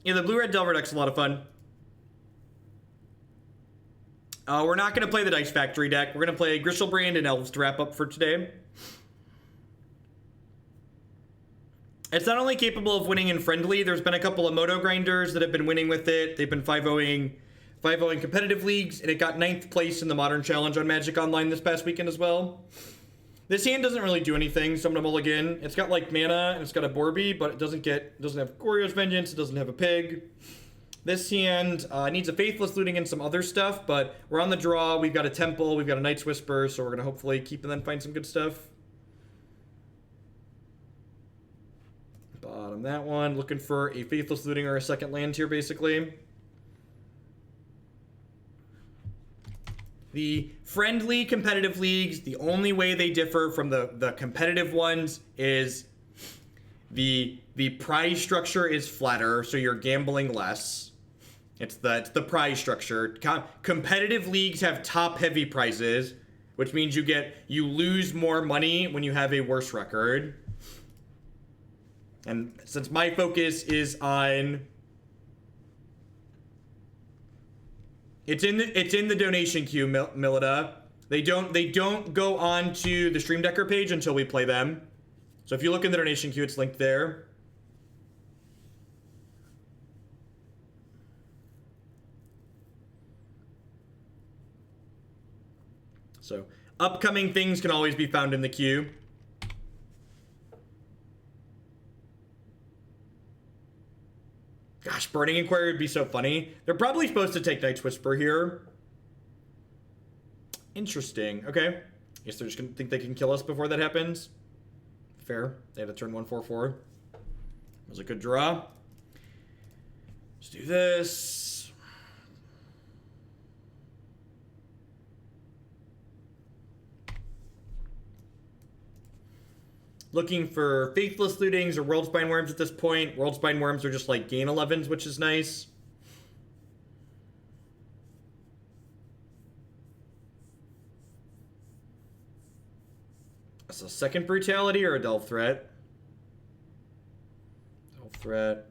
Yeah, the blue-red Delver deck's a lot of fun. We're not going to play the Dice Factory deck. We're going to play Griselbrand and Elves to wrap up for today. It's not only capable of winning in friendly, there's been a couple of Moto grinders that have been winning with it. They've been 5-0ing competitive leagues, and it got 9th place in the Modern Challenge on Magic Online this past weekend as well. This hand doesn't really do anything, so I'm gonna mulligan. It's got like mana, and it's got a Borby, but it doesn't have Goryo's Vengeance, it doesn't have a Pig. This hand needs a Faithless Looting and some other stuff, but we're on the draw. We've got a Temple, we've got a Night's Whisper, so we're gonna hopefully keep and then find some good stuff. Bottom that one. Looking for a Faithless Looting or a second land here, basically. The friendly competitive leagues, the only way they differ from the competitive ones is the prize structure is flatter, so you're gambling less. It's the prize structure. Competitive leagues have top-heavy prizes, which means you lose more money when you have a worse record. And since my focus is on, it's in the donation queue, Milita. They don't go on to the Stream Decker page until we play them. So if you look in the donation queue, it's linked there. So upcoming things can always be found in the queue. Gosh, Burning Inquiry would be so funny. They're probably supposed to take Night's Whisper here. Interesting. Okay. Guess they're just gonna think they can kill us before that happens. Fair. They had a turn 1/4/4. That was a good draw. Let's do this. Looking for Faithless Lootings or Worldspine Wurms at this point. Worldspine Wurms are just like gain 11s, which is nice. So second Brutality or a Delve Threat? Delve Threat.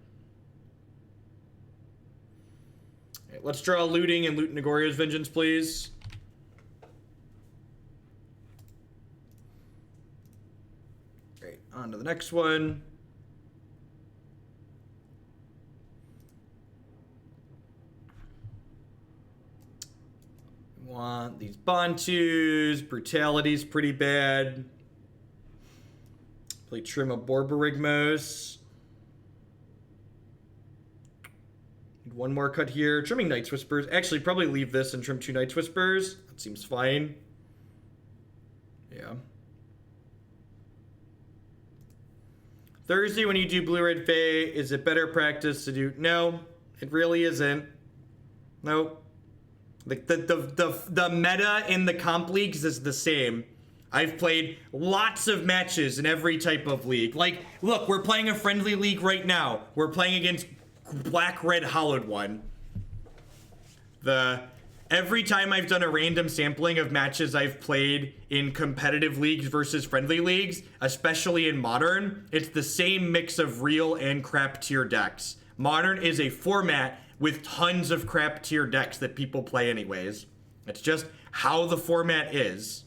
Okay, let's draw Looting and loot Nagorio's Vengeance, please. Great, on to the next one. We want these Bontus. Brutality's pretty bad. Play Trim of Borborygmos. Need one more cut here. Trimming Night's Whispers. Actually, probably leave this and trim 2 Night's Whispers. That seems fine. Yeah. Thursday, when you do Blue-Red Fae, is it better practice to do? No, it really isn't. Nope. Like the meta in the comp leagues is the same. I've played lots of matches in every type of league. Like, look, we're playing a friendly league right now. We're playing against Black-Red Hollowed One. Every time I've done a random sampling of matches I've played in competitive leagues versus friendly leagues, especially in Modern, it's the same mix of real and crap tier decks. Modern is a format with tons of crap tier decks that people play anyways. It's just how the format is.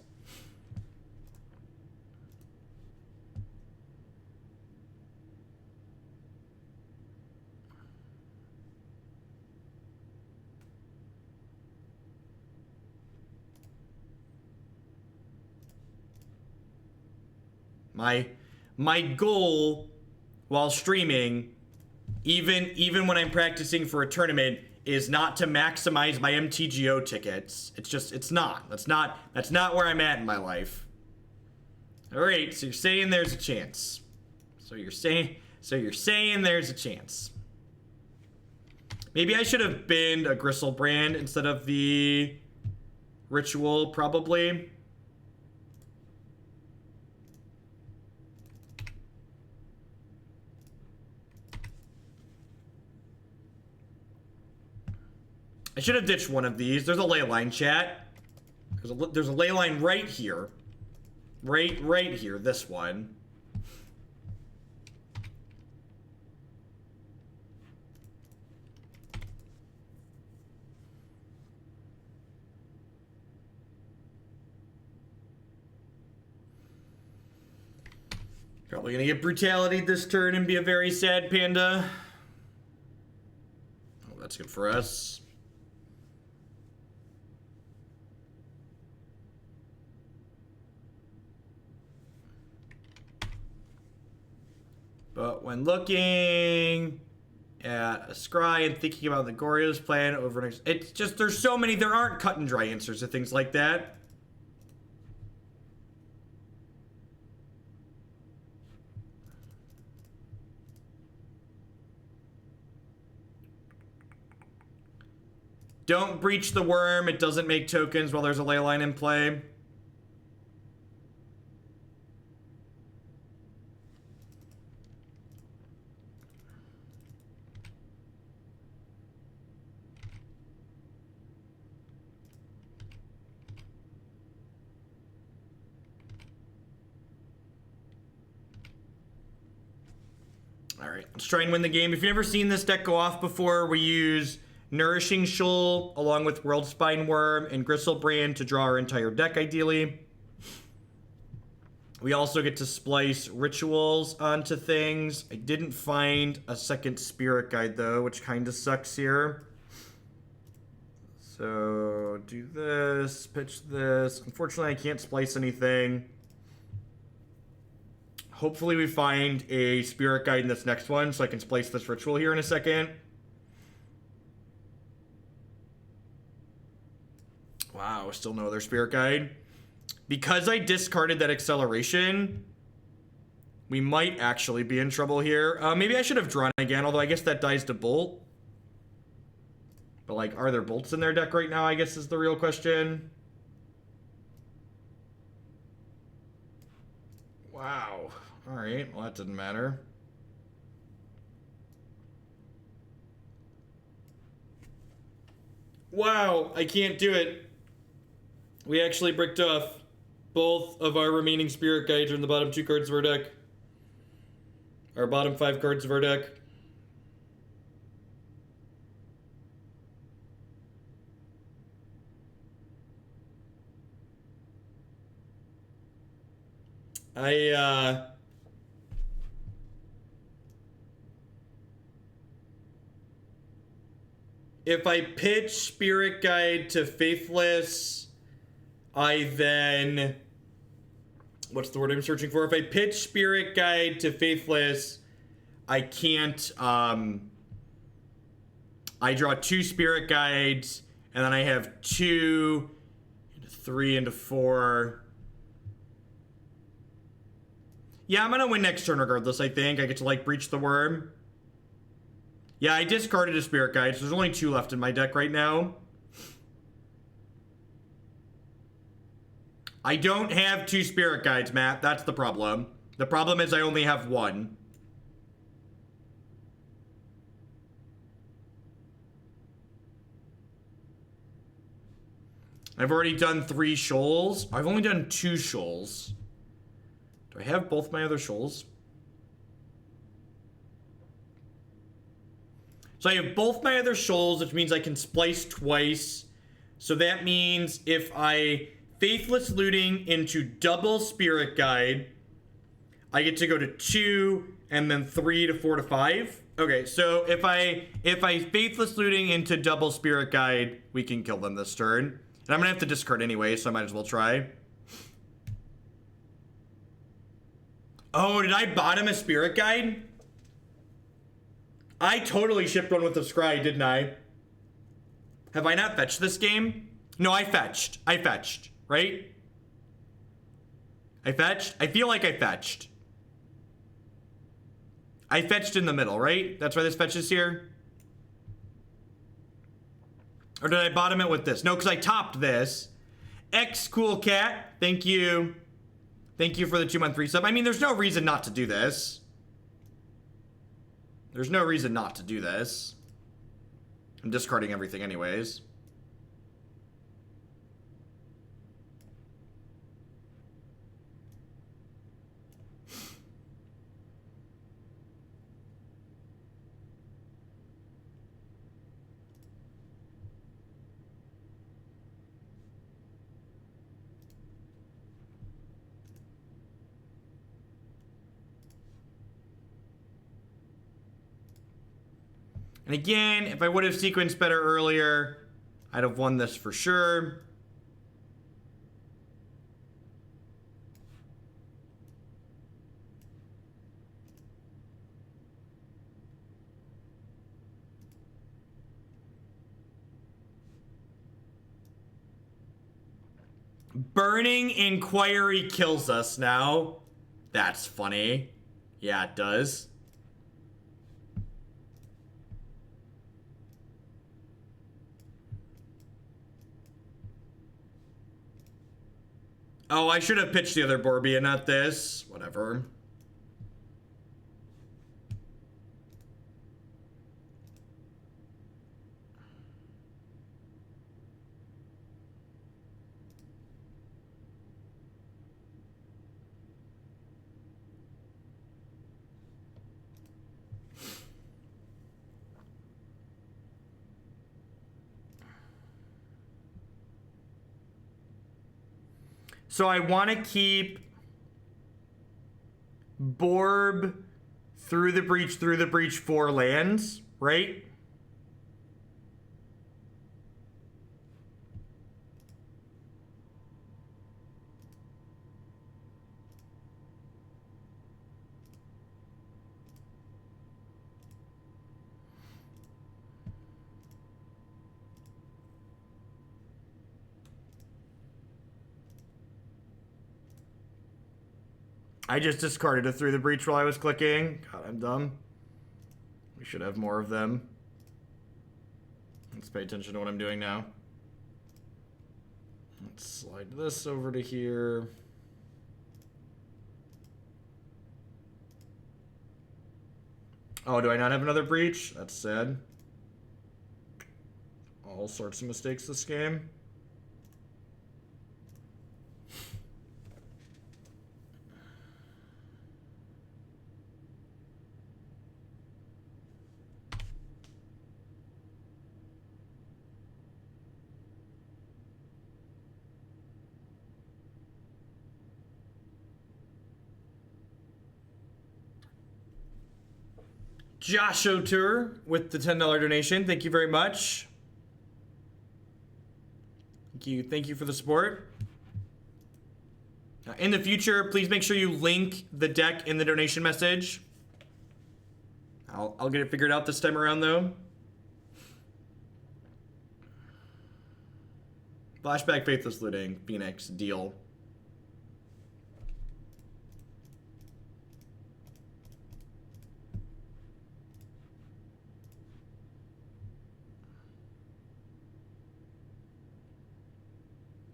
My goal while streaming, even when I'm practicing for a tournament, is not to maximize my MTGO tickets. It's not. That's not where I'm at in my life. All right, so you're saying there's a chance. So you're saying there's a chance. Maybe I should have binned a Griselbrand instead of the Ritual, probably. I should have ditched one of these. There's a Leyline, chat. There's a Leyline right here. Right here, this one. Probably gonna get Brutality this turn and be a very sad panda. Oh, that's good for us. But when looking at a scry and thinking about the Goryo's plan over next, it's just, there's so many, there aren't cut and dry answers to things like that. Don't breach the worm. It doesn't make tokens while there's a Leyline in play. All right, let's try and win the game. If you've never seen this deck go off before, we use Nourishing Shoal along with Worldspine Wurm and Griselbrand to draw our entire deck, ideally. We also get to splice rituals onto things. I didn't find a second spirit guide, though, which kind of sucks here. So, do this, pitch this. Unfortunately, I can't splice anything. Hopefully we find a spirit guide in this next one so I can splice this ritual here in a second. Wow, still no other spirit guide. Because I discarded that acceleration, we might actually be in trouble here. Maybe I should have drawn again, although I guess that dies to bolt. But, like, are there bolts in their deck right now, I guess is the real question. Wow. Alright, well, that didn't matter. Wow, I can't do it. We actually bricked off. Both of our remaining spirit guides are in the bottom 2 cards of our deck. Our bottom 5 cards of our deck. If I pitch Spirit Guide to Faithless, I then... What's the word I'm searching for? If I pitch Spirit Guide to Faithless, I can't... I draw 2 Spirit Guides, and then I have 2 into 3 into 4... Yeah, I'm gonna win next turn regardless, I think. I get to, like, breach the worm. Yeah, I discarded a spirit guide, so there's only 2 left in my deck right now. I don't have 2 spirit guides, Matt. That's the problem. The problem is I only have 1. I've already done 3 shoals. I've only done 2 shoals. Do I have both my other shoals? So I have both my other shoals, which means I can splice twice. So that means if I Faithless Looting into double Spirit Guide, I get to go to 2 and then 3 to 4 to 5. Okay, so if I Faithless Looting into double Spirit Guide, we can kill them this turn. And I'm gonna have to discard anyway, so I might as well try. Oh, did I bottom a Spirit Guide? I totally shipped one with the scry, didn't I? Have I not fetched this game? No, I fetched. I fetched, right? I fetched? I feel like I fetched. I fetched in the middle, right? That's why this fetch is here? Or did I bottom it with this? No, because I topped this. X Cool Cat, thank you. Thank you for the 2-month resub. I mean, there's no reason not to do this. There's no reason not to do this. I'm discarding everything anyways. And again, if I would have sequenced better earlier, I'd have won this for sure. Burning Inquiry kills us now. That's funny. Yeah, it does. Oh, I should have pitched the other Borbia, not this. Whatever. So I want to keep Borb through the breach 4 lands, right? I just discarded it through the breach while I was clicking. God, I'm dumb. We should have more of them. Let's pay attention to what I'm doing now. Let's slide this over to here. Oh, do I not have another breach? That's sad. All sorts of mistakes this game. Josh O'Tour with the $10 donation. Thank you very much. Thank you for the support. In the future, please make sure you link the deck in the donation message. I'll get it figured out this time around, though. Flashback, Faithless Looting, Phoenix, deal.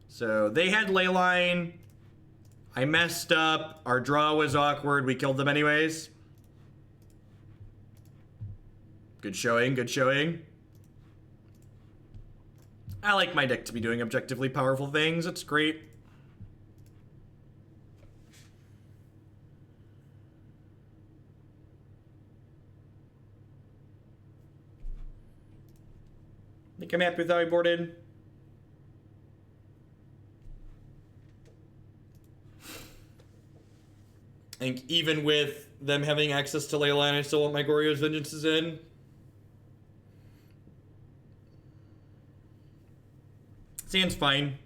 So they had Leyline. I messed up. Our draw was awkward. We killed them anyways. Good showing, good showing. I like my deck to be doing objectively powerful things. It's great. Think I'm happy with how I boarded. I think even with them having access to Leyline, I still want my Goryo's Vengeances in. Sand's fine.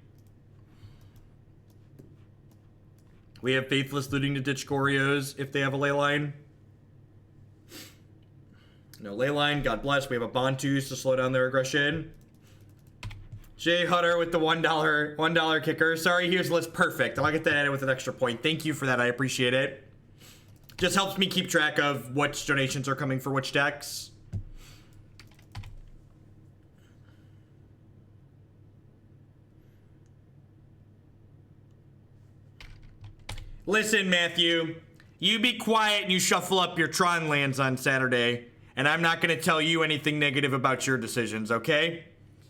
We have Faithless Looting to ditch Goryo's if they have a Leyline. No Leyline, God bless. We have a Bontu to slow down their aggression. Jay Hutter with the $1 kicker. Sorry, here's the list. Perfect. I'll get that added with an extra point. Thank you for that. I appreciate it. Just helps me keep track of which donations are coming for which decks. Listen, Matthew, you be quiet and you shuffle up your Tron lands on Saturday, and I'm not going to tell you anything negative about your decisions, okay?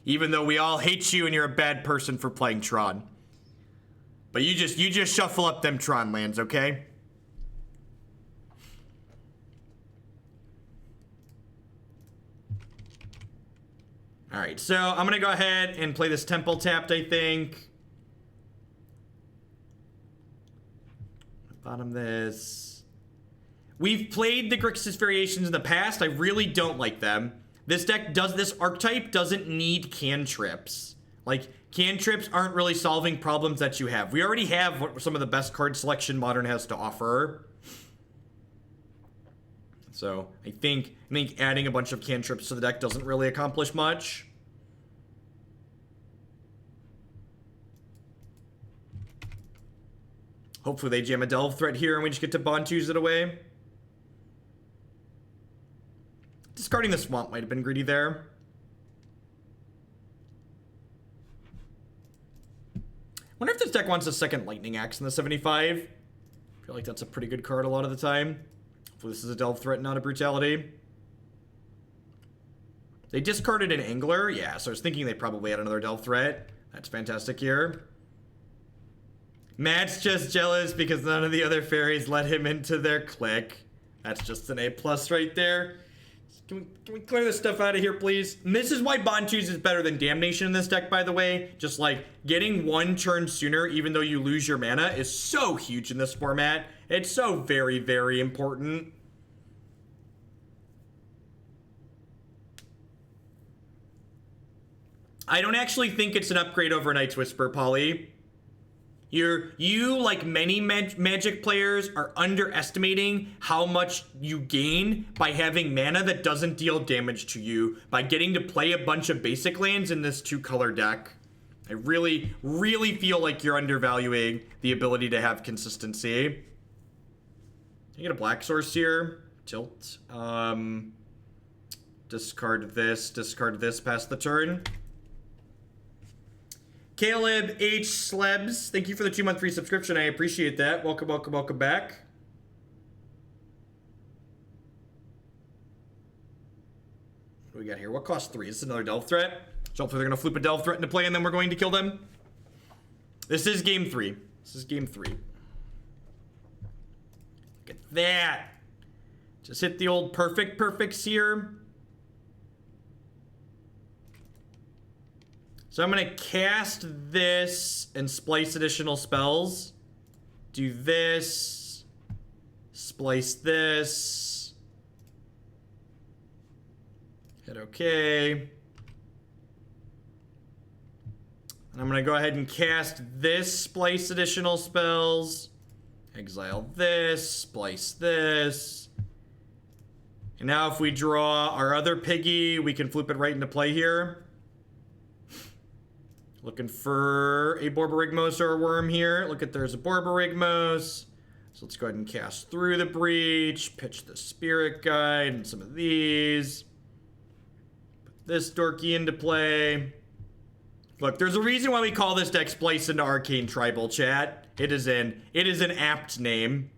Even though we all hate you and you're a bad person for playing Tron. But you just shuffle up them Tron lands, okay? Alright, so I'm gonna go ahead and play this Temple tapped, I think. Bottom this. We've played the Grixis variations in the past. I really don't like them. This archetype doesn't need cantrips. Like, cantrips aren't really solving problems that you have. We already have some of the best card selection Modern has to offer. So, I think adding a bunch of cantrips to the deck doesn't really accomplish much. Hopefully they jam a Delve Threat here and we just get to Bontu's it away. Discarding the Swamp might have been greedy there. Wonder if this deck wants a second Lightning Axe in the 75. I feel like that's a pretty good card a lot of the time. Hopefully this is a Delve Threat, not a Brutality. They discarded an Angler. Yeah, so I was thinking they probably had another Delve Threat. That's fantastic here. Matt's just jealous because none of the other fairies let him into their clique. That's just an A+ right there. Can we clear this stuff out of here, please? And this is why Bontu's is better than Damnation in this deck, by the way. Just like getting one turn sooner, even though you lose your mana, is so huge in this format. It's so very, very important. I don't actually think it's an upgrade over Night's Whisper, Polly. You, like many Magic players, are underestimating how much you gain by having mana that doesn't deal damage to you, by getting to play a bunch of basic lands in this 2-color deck. I really, really feel like you're undervaluing the ability to have consistency. You get a Black Source here. Tilt. Discard this past the turn. Caleb H. Slebs, thank you for the 2-month free subscription. I appreciate that. Welcome, welcome, welcome back. What do we got here? What costs 3? This is another Delve Threat. So hopefully they're going to flip a Delve Threat into play and then we're going to kill them. This is game 3. This is game 3. Look at that. Just hit the old perfects here. So I'm going to cast this and splice additional spells. Do this. Splice this. Hit OK. And I'm going to go ahead and cast this, splice additional spells. Exile this, splice this. And now if we draw our other piggy, we can flip it right into play here. Looking for a Borborygmos or a Wurm here. Look at, there's a Borborygmos. So let's go ahead and cast through the breach, pitch the Spirit Guide and some of these. Put this dorky into play. Look, there's a reason why we call this deck Splice into Arcane Tribal, chat. It is an apt name.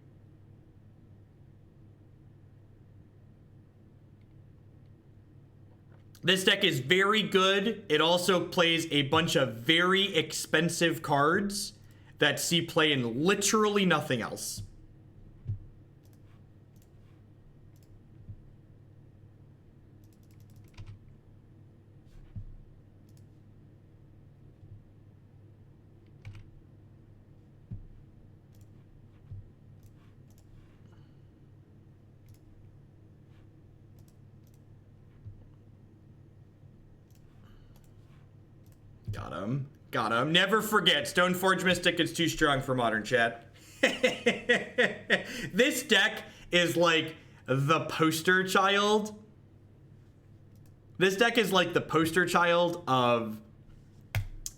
This deck is very good. It also plays a bunch of very expensive cards that see play in literally nothing else. Got him. Got him. Never forget, Stoneforge Mystic is too strong for Modern, chat. This deck is like the poster child. This deck is like the poster child of...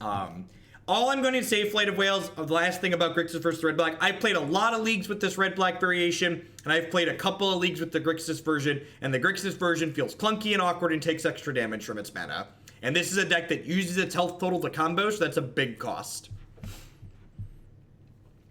all I'm going to say, Flight of Whales, the last thing about Grixis versus Red Black, I've played a lot of leagues with this Red Black variation, and I've played a couple of leagues with the Grixis version, and the Grixis version feels clunky and awkward and takes extra damage from its mana. And this is a deck that uses its health total to combo, so that's a big cost.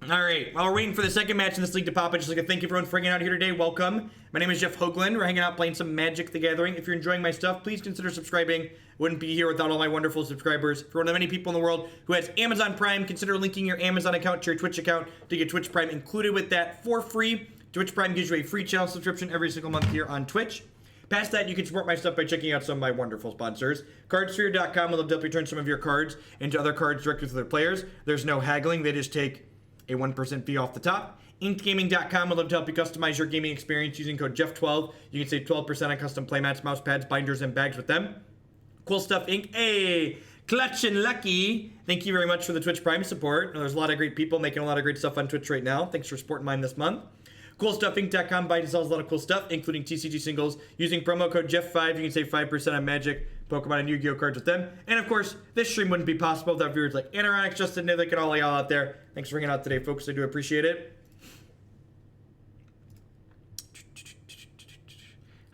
Alright, while we're waiting for the second match in this league to pop, I'd just like to thank everyone for hanging out here today. Welcome. My name is Jeff Hoagland. We're hanging out playing some Magic the Gathering. If you're enjoying my stuff, please consider subscribing. Wouldn't be here without all my wonderful subscribers. For one of the many people in the world who has Amazon Prime, consider linking your Amazon account to your Twitch account to get Twitch Prime included with that for free. Twitch Prime gives you a free channel subscription every single month here on Twitch. Past that, you can support my stuff by checking out some of my wonderful sponsors. Cardsphere.com will help turn some of your cards into other cards directly to their players. There's no haggling. They just take a 1% fee off the top. InkedGaming.com would love to help you customize your gaming experience using code Jeff12. You can save 12% on custom playmats, mouse pads, binders, and bags with them. Cool Stuff Inc. Hey, Clutch and Lucky. Thank you very much for the Twitch Prime support. There's a lot of great people making a lot of great stuff on Twitch right now. Thanks for supporting mine this month. CoolStuffInc.com buys and sells a lot of cool stuff, including TCG singles. Using promo code Jeff5, you can save 5% on Magic, Pokemon, and Yu-Gi-Oh cards with them. And of course, this stream wouldn't be possible without viewers like Anoronix, Justin, Nithik, and all y'all out there. Thanks for hanging out today, folks. I do appreciate it.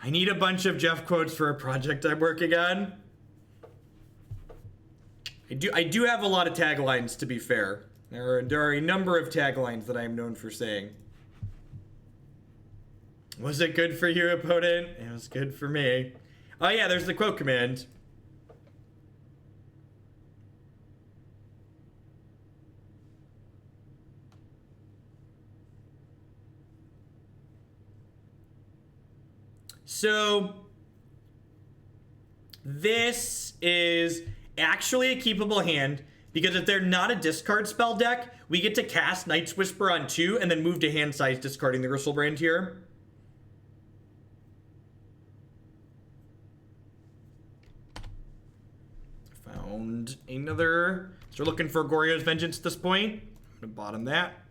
I need a bunch of Jeff quotes for a project I'm working on. I do have a lot of taglines, to be fair. There are a number of taglines that I am known for saying. Was it good for you, opponent? It was good for me. Oh yeah, there's the quote command. So, this is actually a keepable hand, because if they're not a discard spell deck, we get to cast Night's Whisper on 2 and then move to hand size, discarding the Griselbrand here. Found another. So we're looking for Goryo's Vengeance at this point. I'm gonna bottom that.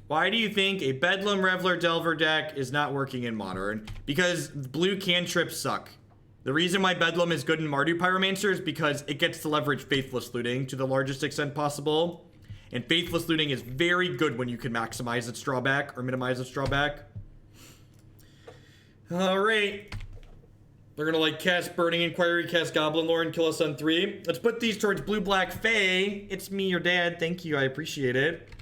Why do you think a Bedlam Reveler Delver deck is not working in Modern? Because blue cantrips suck. The reason why Bedlam is good in Mardu Pyromancer is because it gets to leverage Faithless Looting to the largest extent possible. And Faithless Looting is very good when you can maximize its drawback or minimize its drawback. Alright. They're gonna like cast Burning Inquiry, cast Goblin Lore, and kill us on 3. Let's put these towards Blue Black Fae. It's me, your dad. Thank you, I appreciate it.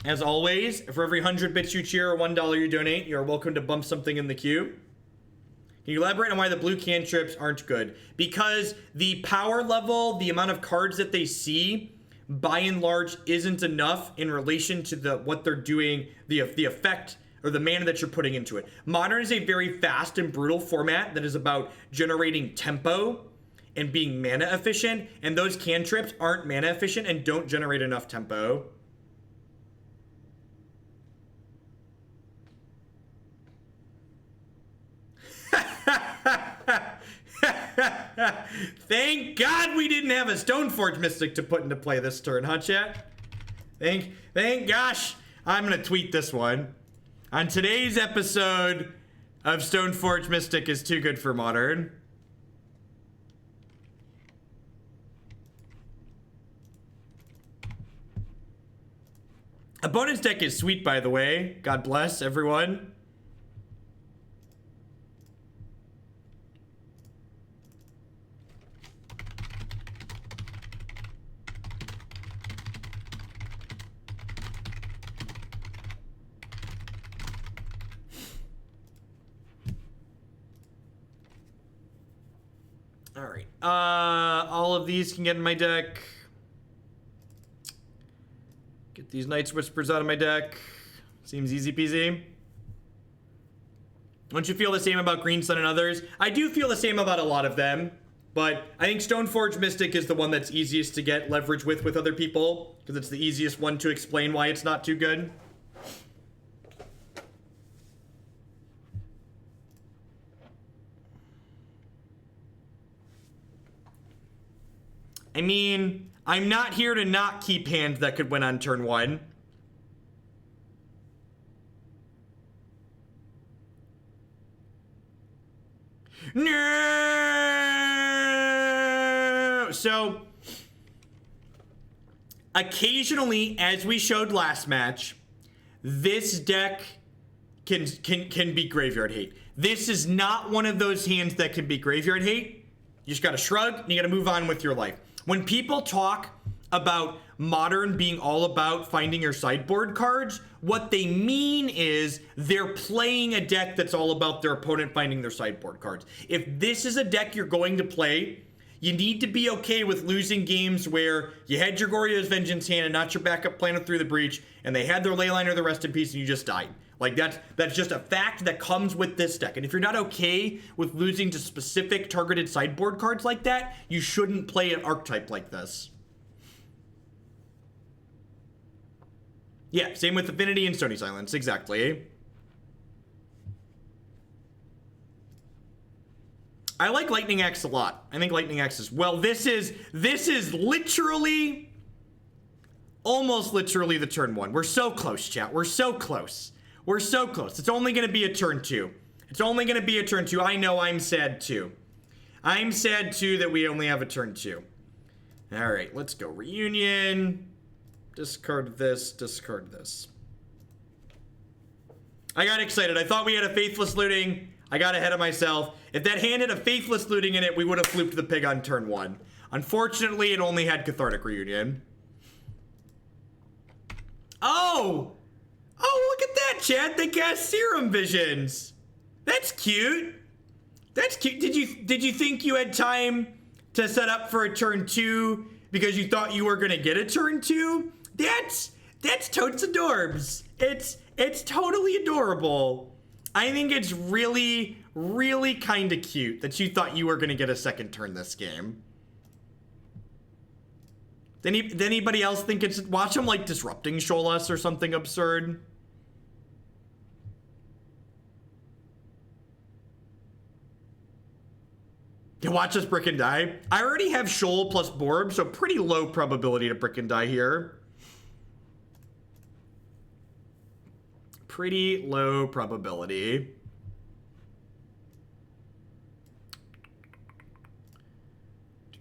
As always, for every 100 bits you cheer or $1 you donate, you're welcome to bump something in the queue. Can you elaborate on why the blue cantrips aren't good? Because the power level, the amount of cards that they see, by and large, isn't enough in relation to what they're doing, the effect or the mana that you're putting into it. Modern is a very fast and brutal format that is about generating tempo and being mana efficient, and those cantrips aren't mana efficient and don't generate enough tempo. Thank God we didn't have a Stoneforge Mystic to put into play this turn, huh, chat? Thank gosh. I'm gonna tweet this one. On today's episode of Stoneforge Mystic is too good for Modern. Opponent's deck is sweet, by the way. God bless everyone. Alright, all of these can get in my deck. Get these Night's Whispers out of my deck. Seems easy peasy. Don't you feel the same about Green Sun and others? I do feel the same about a lot of them, but I think Stoneforge Mystic is the one that's easiest to get leverage with other people, because it's the easiest one to explain why it's not too good. I mean, I'm not here to not keep hands that could win on turn 1. No! So, occasionally, as we showed last match, this deck can be graveyard hate. This is not one of those hands that can be graveyard hate. You just gotta shrug, and you gotta move on with your life. When people talk about Modern being all about finding your sideboard cards, what they mean is they're playing a deck that's all about their opponent finding their sideboard cards. If this is a deck you're going to play, you need to be okay with losing games where you had your Goryo's Vengeance hand and not your backup plan Through the Breach, and they had their Leyline or the Rest in Peace and you just died. Like, that's just a fact that comes with this deck. And if you're not okay with losing to specific targeted sideboard cards like that, you shouldn't play an archetype like this. Yeah, same with Affinity and Stony Silence, exactly. I like Lightning Axe a lot. I think Lightning Axe is, well, this is literally, almost literally the turn 1. We're so close, chat. We're so close. We're so close. It's only going to be a turn 2. It's only going to be a turn 2. I know, I'm sad too. I'm sad too that we only have a turn 2. All right, let's go. Reunion. Discard this, discard this. I got excited. I thought we had a Faithless Looting. I got ahead of myself. If that hand had a Faithless Looting in it, we would have flooped the pig on turn 1. Unfortunately, it only had Cathartic Reunion. Oh! Oh, look at that, chat. They cast Serum Visions. That's cute. That's cute. Did you think you had time to set up for a turn 2 because you thought you were gonna get a turn 2? That's totes adorbs. It's totally adorable. I think it's really, really kind of cute that you thought you were gonna get a second turn this game. Did anybody else think it's, watch them like Disrupting Shoal us or something absurd? Yeah, watch us brick and die. I already have Shoal plus Borb, so pretty low probability to brick and die here. Pretty low probability.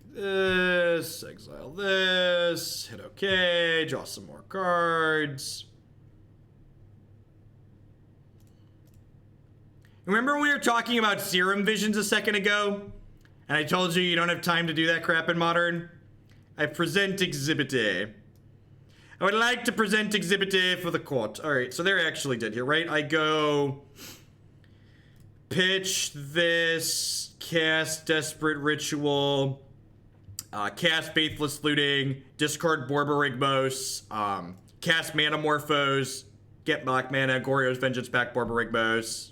Do this, exile this, hit OK, draw some more cards. Remember when we were talking about Serum Visions a second ago? And I told you you don't have time to do that crap in Modern? I present Exhibit A. I would like to present Exhibit A for the court. Alright, so they're actually dead here, right? I go... pitch this, cast Desperate Ritual, cast Faithless Looting, discard Borborygmos, cast Manamorphose, get black mana, Goryo's Vengeance back, Borborygmos.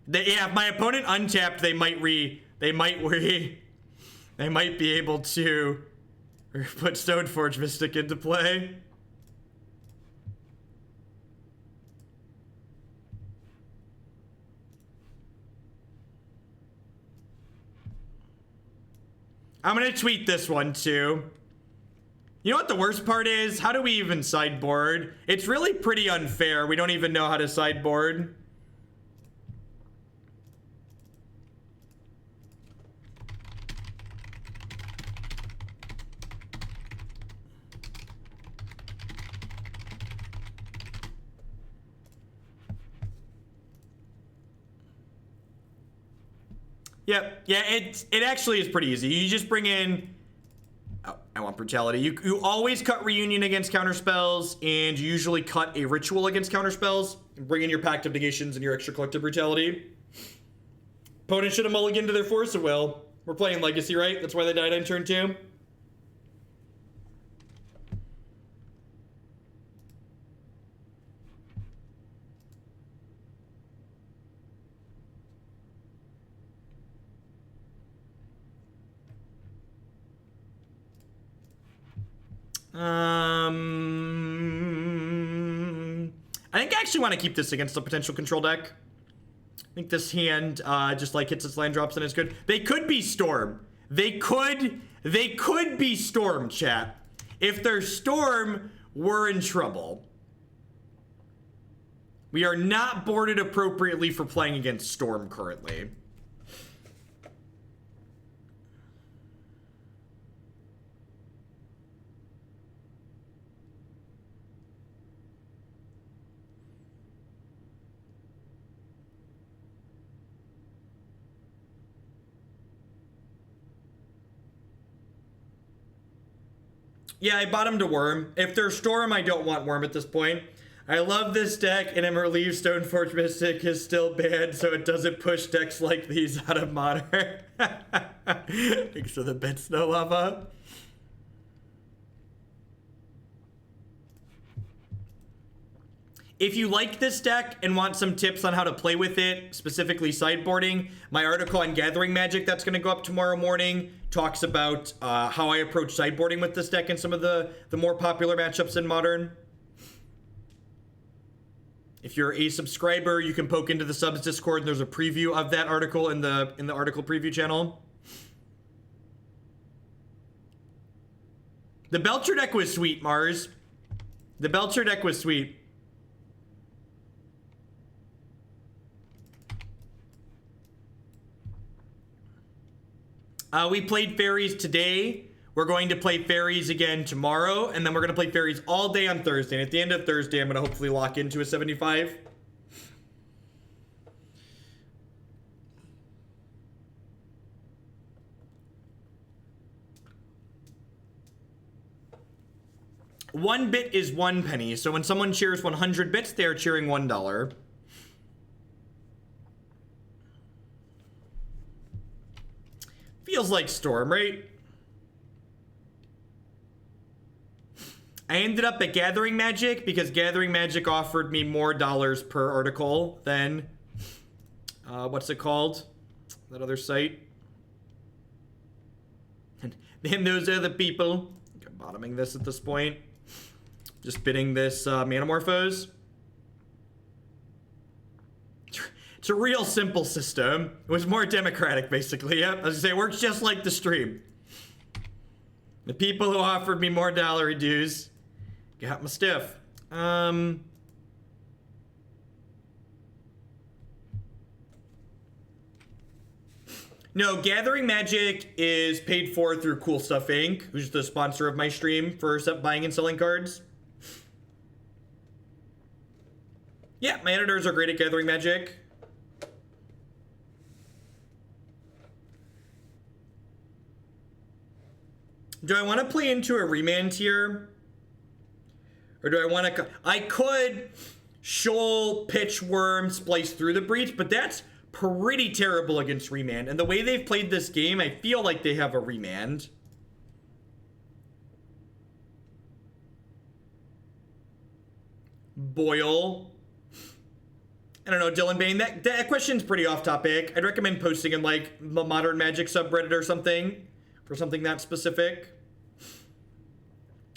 Yeah, if my opponent untapped, they might be able to put Stoneforge Mystic into play. I'm gonna tweet this one too. You know what the worst part is? How do we even sideboard? It's really pretty unfair. We don't even know how to sideboard. Yep, yeah, it actually is pretty easy. You just bring in, oh, I want Brutality. You always cut Reunion against counterspells, and you usually cut a Ritual against counterspells. Bring in your Pact of Negations and your extra Collective Brutality. Opponent should have mulliganed to their Force of Will. We're playing Legacy, right? That's why they died on turn 2. I think I actually want to keep this against a potential control deck. I think this hand just like hits its land drops and is good. They could be Storm. They could be Storm, chat. If they're Storm, we're in trouble. We are not boarded appropriately for playing against Storm currently. Yeah, I bottomed a Worm. If they're Storm, I don't want Worm at this point. I love this deck, and I'm relieved Stoneforge Mystic is still banned, so it doesn't push decks like these out of Modern. Thanks for the bits, no lava. If you like this deck and want some tips on how to play with it, specifically sideboarding, my article on Gathering Magic that's going to go up tomorrow morning talks about how I approach sideboarding with this deck and some of the more popular matchups in Modern. If you're a subscriber, you can poke into the subs Discord, and there's a preview of that article in the article preview channel. The Belcher deck was sweet, Mars. The Belcher deck was sweet. We played fairies today. We're going to play fairies again tomorrow, and then we're going to play fairies all day on Thursday. And at the end of Thursday, I'm going to hopefully lock into a 75. One bit is 1 penny. So when someone cheers 100 bits, they are cheering $1. Feels like Storm, right? I ended up at Gathering Magic because Gathering Magic offered me more dollars per article than, what's it called? That other site. And then those other people. I'm bottoming this at this point. Just bidding this Manamorphose. It's a real simple system. It was more democratic, basically. Yep, I was gonna say, it works just like the stream. The people who offered me more dollar dues got my stuff. No, Gathering Magic is paid for through Cool Stuff Inc., who's the sponsor of my stream for buying and selling cards. Yeah, my editors are great at Gathering Magic. Do I want to play into a remand here? Or do I want to... I could Shoal, Pitch, Worm, Splice through the Breach, but that's pretty terrible against remand. And the way they've played this game, I feel like they have a remand. Boil. I don't know, Dylan Bain, that question's pretty off topic. I'd recommend posting in like the Modern Magic subreddit or something for something that specific.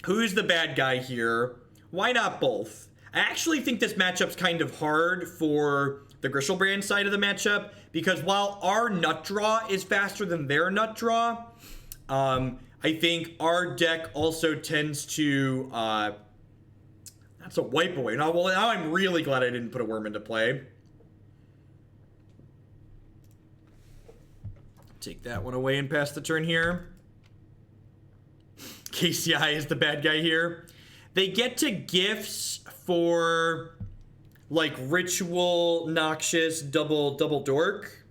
Who's the bad guy here? Why not both? I actually think this matchup's kind of hard for the Griselbrand side of the matchup because while our nut draw is faster than their nut draw, I think our deck also tends to, that's a wipe away. Now I'm really glad I didn't put a worm into play. Take that one away and pass the turn here. KCI is the bad guy here. They get to gifts for like Ritual, Noxious, double Dork.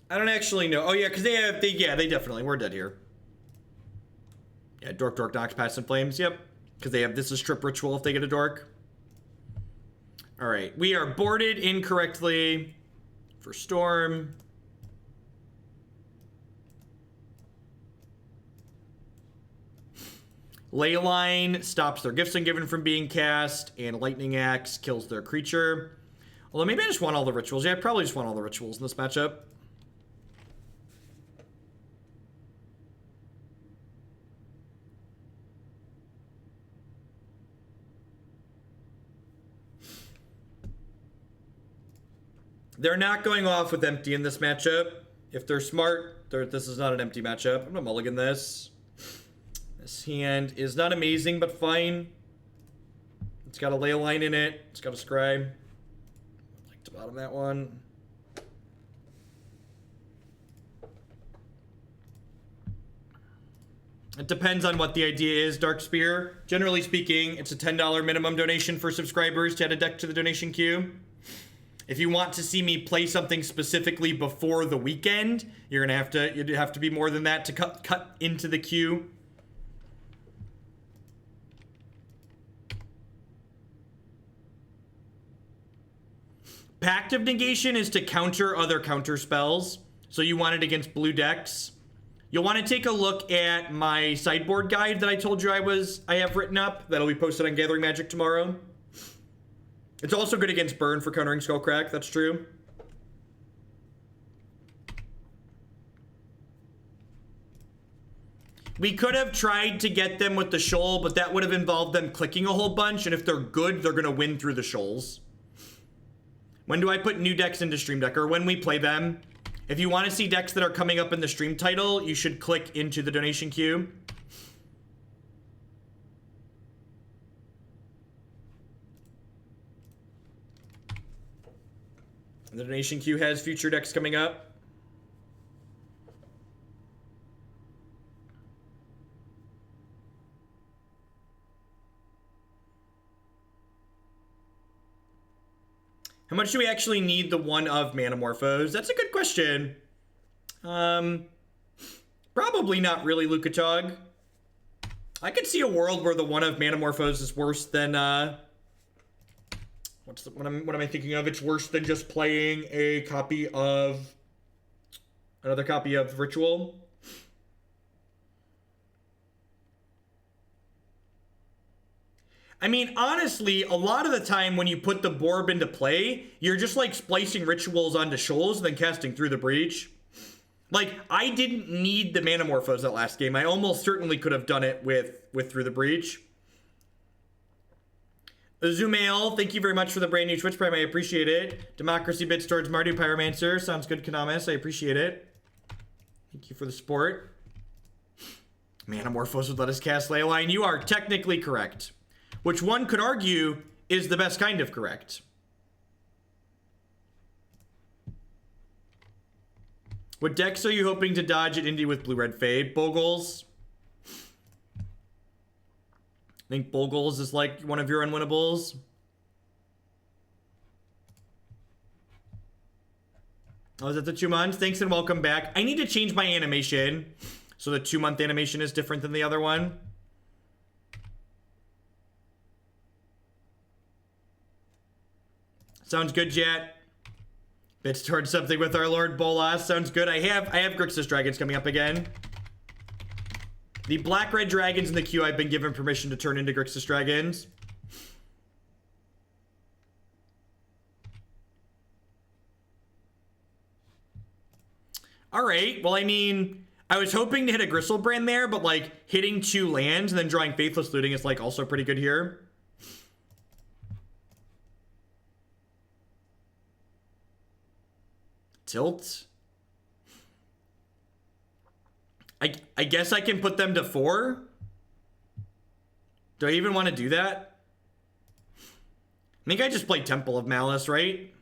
I don't actually know. Oh yeah, because they definitely, we're dead here. Yeah, Dork, Nox, Past and Flames, yep. Because they have, this is Trip Ritual if they get a Dork. Alright, we are boarded incorrectly for Storm. Leyline stops their Gifts Ungiven from being cast, and Lightning Axe kills their creature. Although maybe I just want all the rituals. Yeah, I probably just want all the rituals in this matchup. They're not going off with empty in this matchup. If they're smart, this is not an empty matchup. I'm gonna mulligan this. This hand is not amazing, but fine. It's got a Leyline in it. It's got a Scribe. I'd like to bottom that one. It depends on what the idea is, Dark Spear. Generally speaking, it's a $10 minimum donation for subscribers to add a deck to the donation queue. If you want to see me play something specifically before the weekend, you'd have to be more than that to cut into the queue. Pact of Negation is to counter other counter spells. So you want it against blue decks. You'll want to take a look at my sideboard guide that I told you I have written up. That'll be posted on Gathering Magic tomorrow. It's also good against burn for countering Skullcrack, that's true. We could have tried to get them with the shoal, but that would have involved them clicking a whole bunch, and if they're good, they're gonna win through the shoals. When do I put new decks into Stream Deck? Or when we play them? If you want to see decks that are coming up in the stream title, you should click into the donation queue. The donation queue has future decks coming up. How much do we actually need the one of Manamorphose? That's a good question. Probably not really, Lukatog. I could see a world where the one of Manamorphose is worse than, what am I thinking of? It's worse than just playing a copy of, another copy of Ritual. I mean, honestly, a lot of the time when you put the Borb into play, you're just like splicing rituals onto shoals and then casting through the breach. Like, I didn't need the Manamorphose that last game. I almost certainly could have done it with Through the Breach. Zumail, thank you very much for the brand new Twitch Prime. I appreciate it. Democracy Bits towards Marty Pyromancer. Sounds good, Kanamis. I appreciate it. Thank you for the support. Manamorphose would let us cast Leyline. You are technically correct. Which one could argue is the best kind of correct. What decks are you hoping to dodge at Indy with Blue-Red Fade? Bogles. I think Bogles is like one of your unwinnables. Oh, is that the 2 months? Thanks and welcome back. I need to change my animation. So the 2-month animation is different than the other one. Sounds good, Jet. Bits towards something with our Lord Bolas. Sounds good. I have Grixis Dragons coming up again. The black-red dragons in the queue, I've been given permission to turn into Grixis Dragons. Alright, well, I mean, I was hoping to hit a Griselbrand there, but, like, hitting 2 lands and then drawing Faithless Looting is, like, also pretty good here. Tilt. I guess I can put them to 4. Do I even want to do that? I think I just played Temple of Malice, right?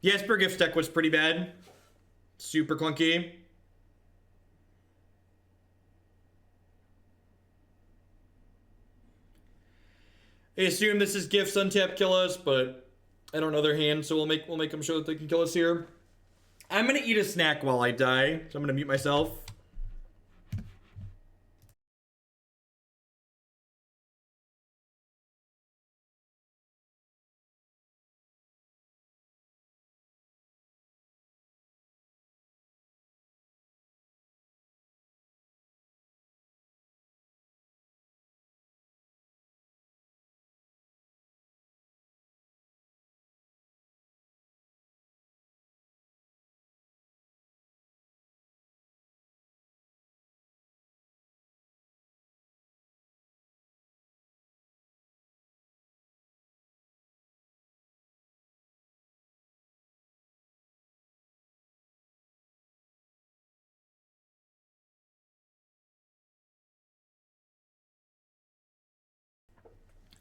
The Esper Gift deck was pretty bad. Super clunky. I assume this is Gifts untap kill us, but I don't know their hand, so we'll make them show that they can kill us here. I'm gonna eat a snack while I die, so I'm gonna mute myself.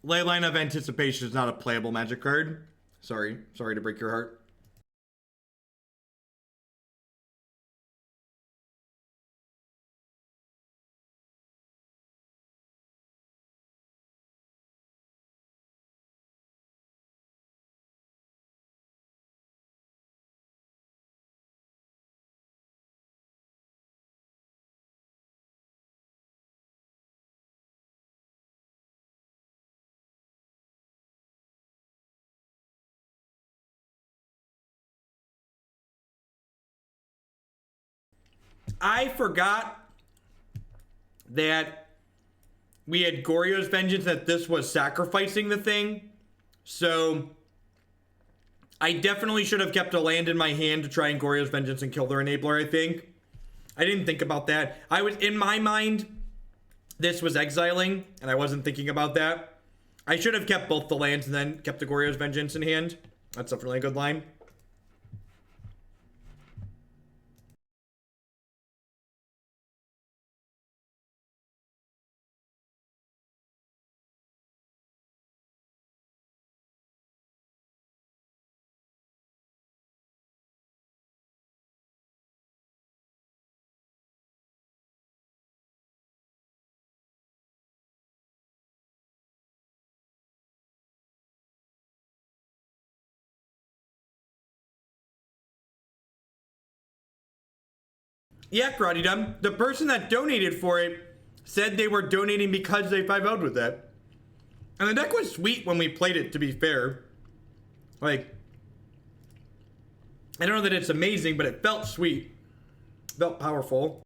Leyline of Anticipation is not a playable Magic card. Sorry to break your heart. I forgot that we had Goryo's Vengeance, that this was sacrificing the thing. So I definitely should have kept a land in my hand to try and Goryo's Vengeance and kill their enabler, I think. I didn't think about that. I was, in my mind, this was exiling, and I wasn't thinking about that. I should have kept both the lands and then kept the Goryo's Vengeance in hand. That's definitely a good line. Yeah, Karate Dumb. The person that donated for it said they were donating because they 5-0'd with it. And the deck was sweet when we played it, to be fair. Like, I don't know that it's amazing, but it felt sweet. Felt powerful.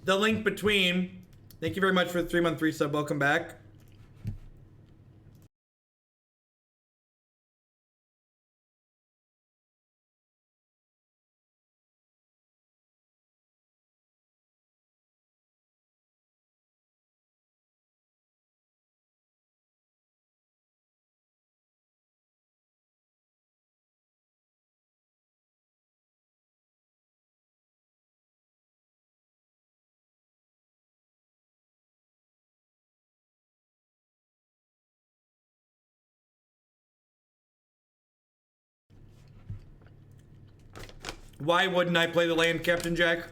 The link between, thank you very much for the 3-month resub, welcome back. Why wouldn't I play the land, Captain Jack?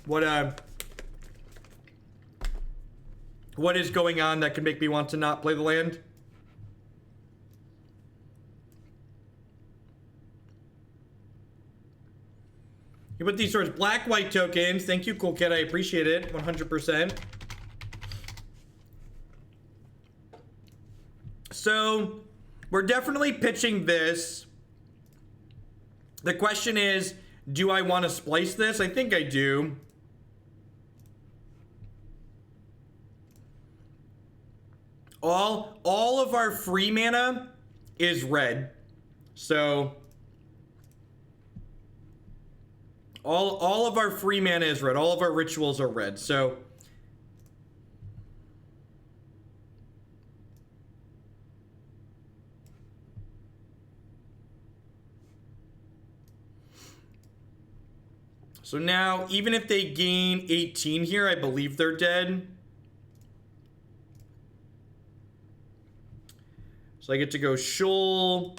What is going on that could make me want to not play the land? You put these towards black-white tokens. Thank you, Cool Kid. I appreciate it. 100%. So, we're definitely pitching this. The question is, do I want to splice this? I think I do. All of our free mana is red. So all of our free mana is red. All of our rituals are red. So now, even if they gain 18 here, I believe they're dead. So I get to go Shoal.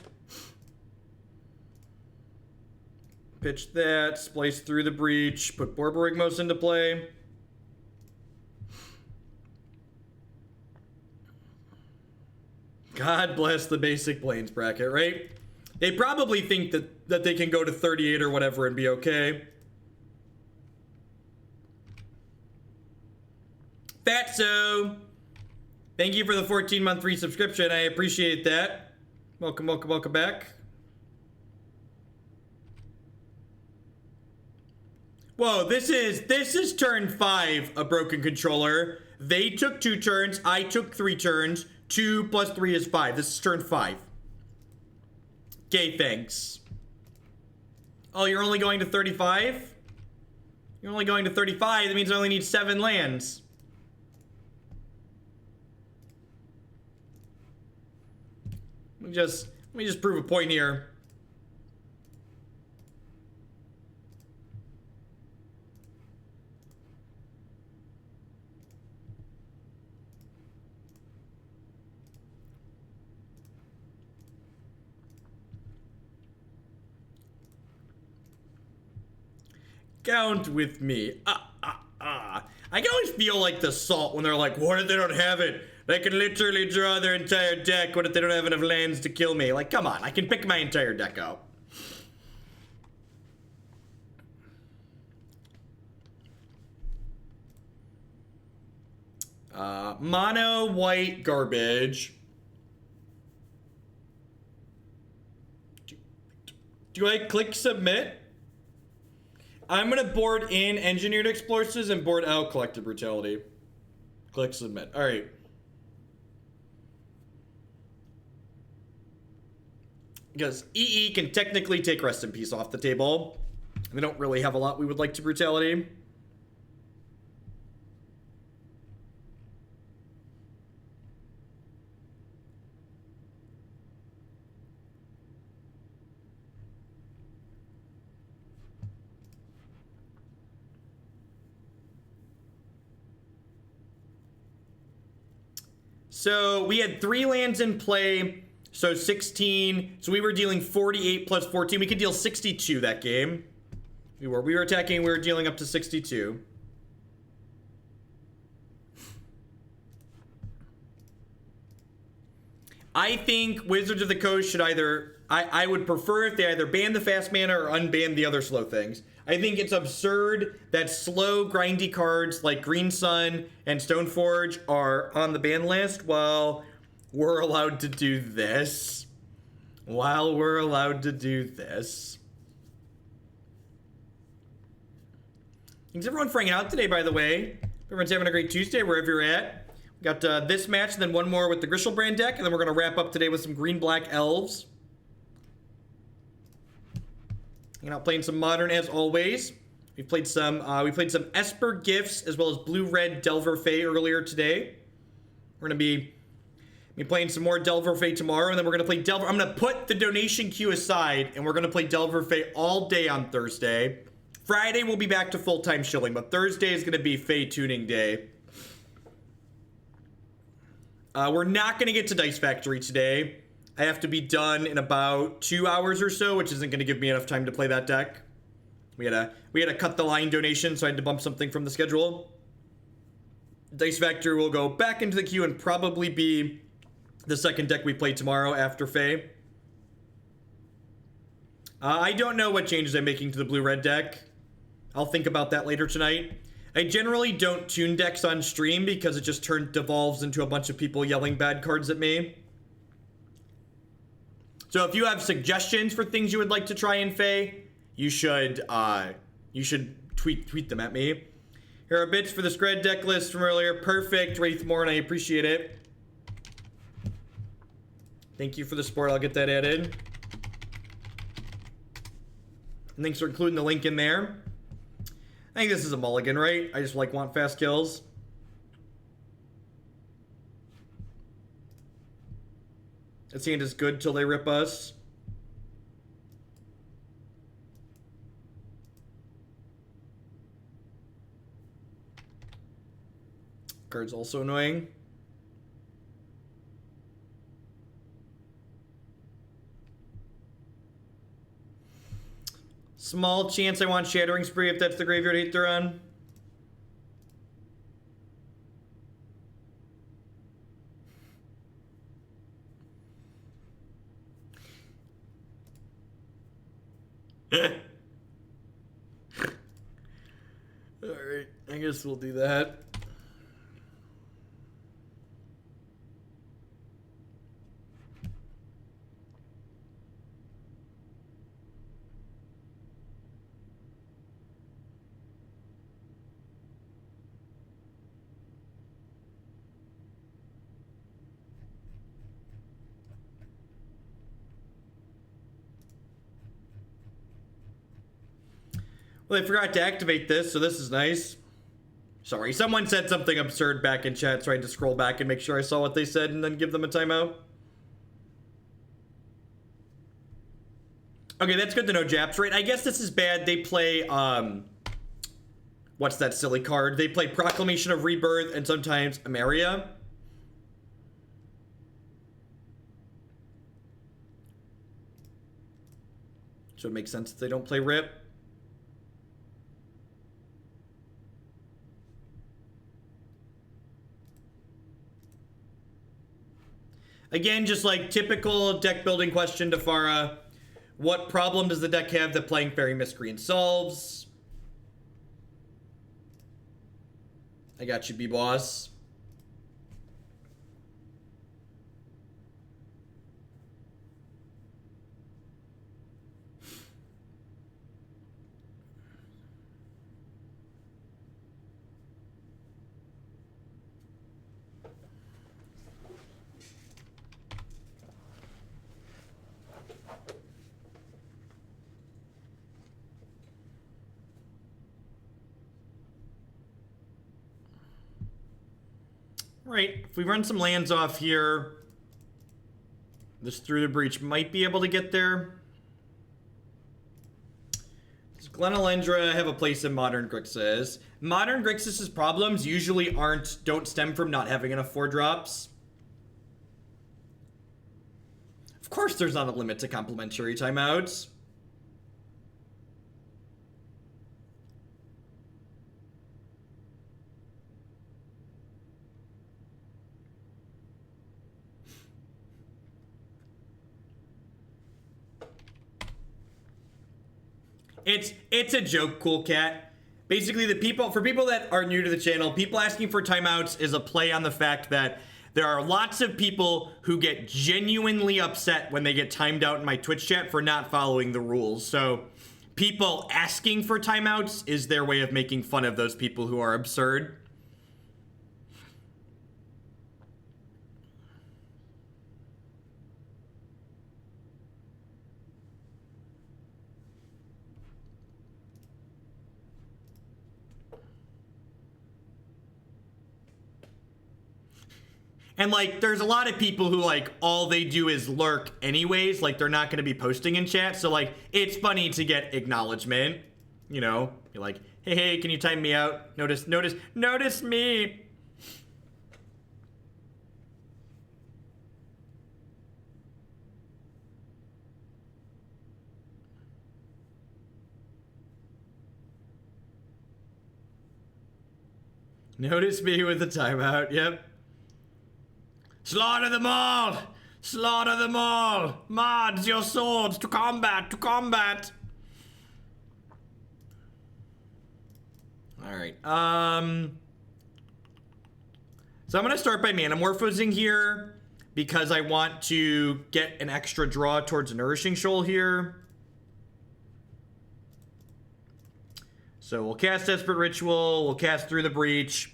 Pitch that, splice through the breach, put Borborygmos into play. God bless the basic Plains bracket, right? They probably think that they can go to 38 or whatever and be okay. Fatso, thank you for the 14-month free subscription. I appreciate that. Welcome, welcome, welcome back. Whoa, this is turn 5 of Broken Controller. They took 2 turns, I took 3 turns. 2 plus 3 is 5. This is turn 5. Okay, thanks. Oh, you're only going to 35? You're only going to 35. That means I only need 7 lands. Let me just prove a point here. Count with me. I can always feel like the salt when they're like, what if they don't have it? They can literally draw their entire deck. What if they don't have enough lands to kill me? Like, come on, I can pick my entire deck out. Mono white garbage. Do I click submit? I'm gonna board in Engineered Explosives and board out Collective Brutality. Click submit. Alright. Because EE can technically take Rest in Peace off the table. We don't really have a lot we would like to Brutality. So we had 3 lands in play, so 16. So we were dealing 48 plus 14. We could deal 62 that game. We were attacking, we were dealing up to 62. I think Wizards of the Coast should either... I would prefer if they either ban the fast mana or unban the other slow things. I think it's absurd that slow, grindy cards like Green Sun and Stoneforge are on the ban list while we're allowed to do this. Thanks everyone for hanging out today, by the way. Everyone's having a great Tuesday wherever you're at. We got this match and then one more with the Grishoalbrand deck, and then we're going to wrap up today with some green-black elves. Hanging out playing some Modern as always. We played some Esper Gifts as well as blue-red Delver Fae earlier today. We're going to be playing some more Delver Fae tomorrow, and then we're going to play Delver. I'm going to put the donation queue aside, and we're going to play Delver Fae all day on Thursday. Friday, we'll be back to full-time shilling, but Thursday is going to be Fae tuning day. We're not going to get to Dice Factory today. I have to be done in about 2 hours or so, which isn't going to give me enough time to play that deck. We had a cut the line donation, so I had to bump something from the schedule. Dice Factory will go back into the queue and probably be the second deck we play tomorrow after Fae. I don't know what changes I'm making to the blue-red deck. I'll think about that later tonight. I generally don't tune decks on stream because it just devolves into a bunch of people yelling bad cards at me. So if you have suggestions for things you would like to try in Fae, you should tweet them at me. Here are bits for the Scred deck list from earlier. Perfect, Wraithmorn, I appreciate it. Thank you for the support, I'll get that added. And thanks for including the link in there. I think this is a mulligan, right? I just want fast kills. This hand is good till they rip us. Card's also annoying. Small chance I want Shattering Spree if that's the graveyard hate they're on. Alright, I guess we'll do that. Well, they forgot to activate this, so this is nice. Sorry, someone said something absurd back in chat, so I had to scroll back and make sure I saw what they said and then give them a timeout. Okay, that's good to know, Japs, right? I guess this is bad. They play, what's that silly card? They play Proclamation of Rebirth and sometimes Amaria. So it makes sense if they don't play Rip. Again, just like typical deck building question to Farah. What problem does the deck have that playing Fairy Miscreant solves? I got you, B-Boss. Right, if we run some lands off here, this Through the Breach might be able to get there. Does Glenalendra have a place in Modern Grixis? Modern Grixis' problems usually don't stem from not having enough 4-drops. Of course there's not a limit to complementary timeouts. It's a joke, Cool Cat. Basically, for people that are new to the channel, people asking for timeouts is a play on the fact that there are lots of people who get genuinely upset when they get timed out in my Twitch chat for not following the rules. So people asking for timeouts is their way of making fun of those people who are absurd. And, like, there's a lot of people who, like, all they do is lurk anyways. Like, they're not going to be posting in chat. So, like, it's funny to get acknowledgement. You know? You're like, hey, can you time me out? Notice me. Notice me with the timeout, yep. Slaughter them all! Slaughter them all! Mods, your swords, to combat, to combat! Alright, so I'm gonna start by Manamorphosing here, because I want to get an extra draw towards a Nourishing Shoal here. So we'll cast Desperate Ritual, we'll cast Through the Breach.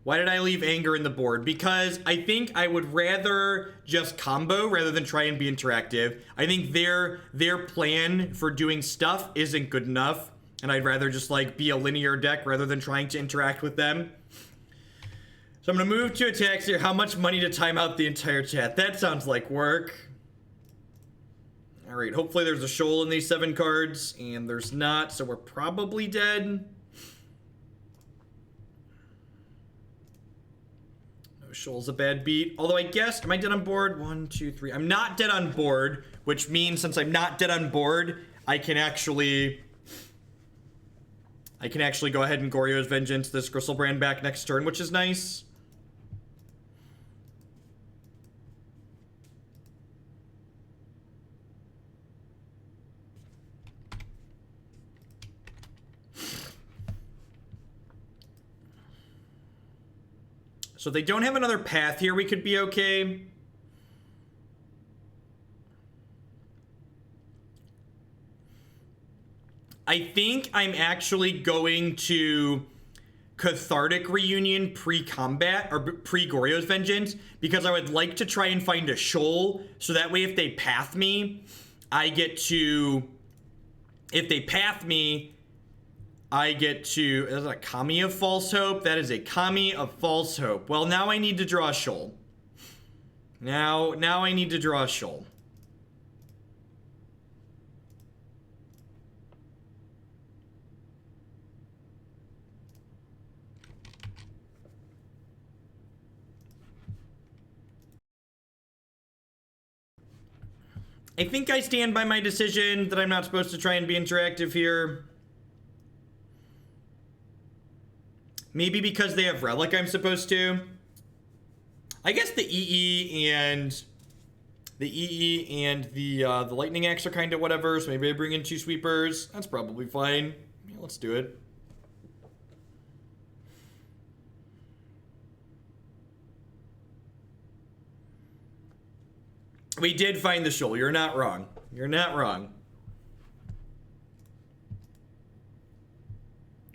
Why did I leave Anger in the board? Because I think I would rather just combo rather than try and be interactive. I think their plan for doing stuff isn't good enough, and I'd rather just like be a linear deck rather than trying to interact with them. So I'm gonna move to attacks here. How much money to time out the entire chat? That sounds like work. All right, hopefully there's a shoal in these 7 cards, and there's not, so we're probably dead. Shoal's a bad beat. Although I guess, am I dead on board? 1, 2, 3. I'm not dead on board, which means since I'm not dead on board, I can actually go ahead and Goryo's Vengeance this Griselbrand back next turn, which is nice. So if they don't have another path here, we could be okay. I think I'm actually going to Cathartic Reunion pre-combat, or pre-Goryo's Vengeance, because I would like to try and find a shoal, so that way if they path me, I get to If they path me, I get to... Is that a Kami of False Hope? That is a Kami of False Hope. Well, now I need to draw a Shoal. Now I need to draw a Shoal. I think I stand by my decision that I'm not supposed to try and be interactive here. Maybe because they have Relic I'm supposed to. I guess the EE and the Lightning Axe are kind of whatever, so maybe I bring in 2 Sweepers. That's probably fine. Yeah, let's do it. We did find the Shoal. You're not wrong. You're not wrong.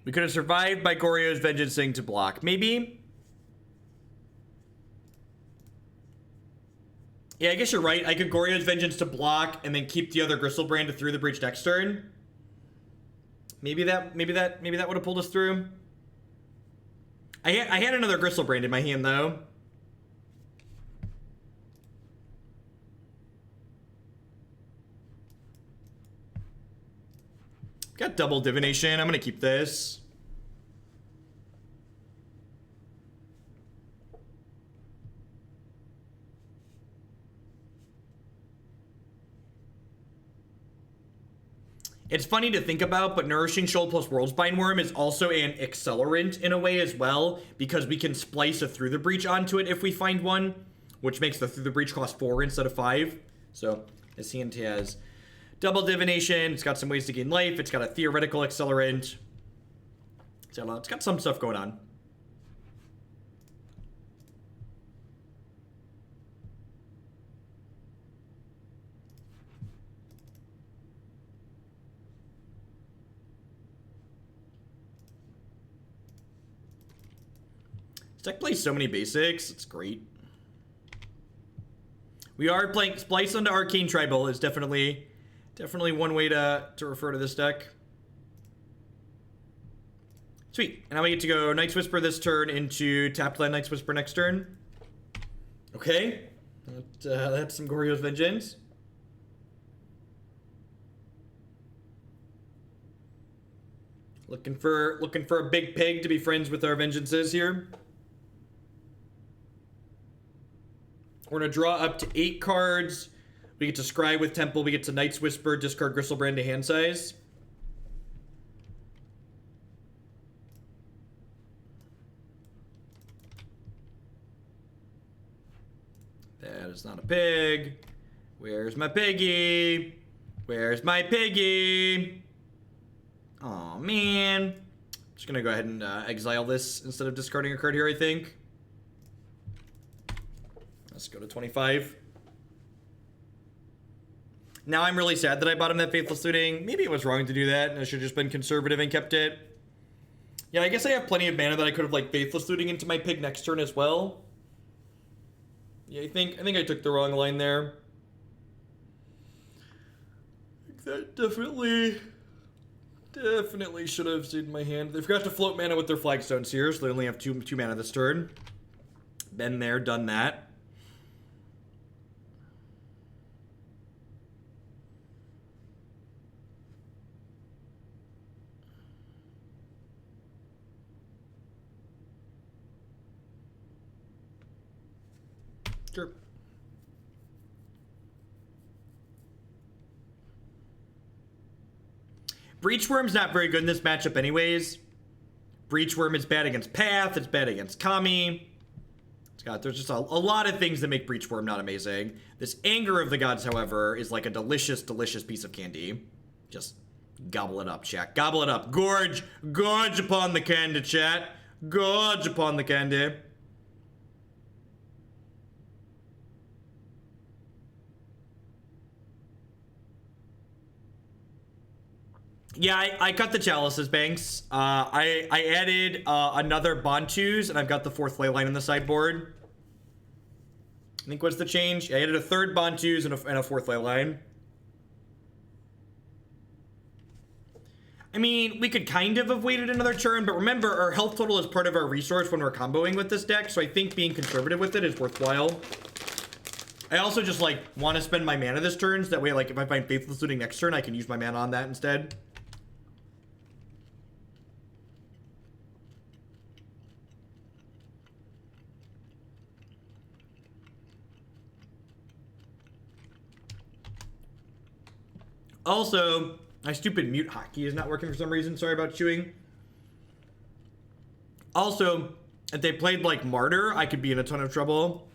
We could have survived by Goryo's Vengeancing to block. Maybe? Yeah, I guess you're right. I could Goryo's Vengeance to block and then keep the other Griselbrand to through the breach next turn. Maybe that would have pulled us through. I had another Griselbrand in my hand though. Got double divination. I'm gonna keep this. It's funny to think about, but Nourishing Shoal plus Worldspine Wurm is also an accelerant in a way as well, because we can splice a Through the Breach onto it if we find one, which makes the Through the Breach cost 4 instead of 5. So his hand has double divination. It's got some ways to gain life. It's got a theoretical accelerant. So it's got some stuff going on. This deck plays so many basics. It's great. We are playing Splice onto Arcane Tribal is definitely one way to refer to this deck. Sweet. And now we get to go Night's Whisper this turn into tapped land Night's Whisper next turn. Okay. That's some Goryo's Vengeance. Looking for a big pig to be friends with our Vengeances here. We're going to draw up to 8 cards. We get to Scry with Temple. We get to Night's Whisper, discard Griselbrand to hand size. That is not a pig. Where's my piggy? Where's my piggy? Oh man. Just going to go ahead and exile this instead of discarding a card here, I think. Let's go to 25. Now I'm really sad that I bought him that Faithless Looting. Maybe it was wrong to do that, and I should have just been conservative and kept it. Yeah, I guess I have plenty of mana that I could have, like, Faithless Looting into my pig next turn as well. Yeah, I think I took the wrong line there. That definitely should have stayed in my hand. They forgot to float mana with their Flagstones here, so they only have two mana this turn. Been there, done that. Sure. Breachworm's not very good in this matchup anyways. Breachworm is bad against Path, it's bad against Kami. There's just a lot of things that make Breachworm not amazing. This Anger of the Gods, however, is like a delicious, delicious piece of candy. Just gobble it up, chat. Gobble it up. Gorge upon the candy, chat. Gorge upon the candy. Yeah, I cut the Chalices, Banks. I added another Bontus, and I've got the 4th Leyline in the sideboard. I think what's the change? I added a 3rd Bontus and a 4th Leyline. I mean, we could kind of have waited another turn, but remember, our health total is part of our resource when we're comboing with this deck, so I think being conservative with it is worthwhile. I also just, like, want to spend my mana this turn, so that way, like, if I find Faithless Looting next turn, I can use my mana on that instead. Also, my stupid mute hotkey is not working for some reason. Sorry about chewing. Also, if they played like Martyr, I could be in a ton of trouble.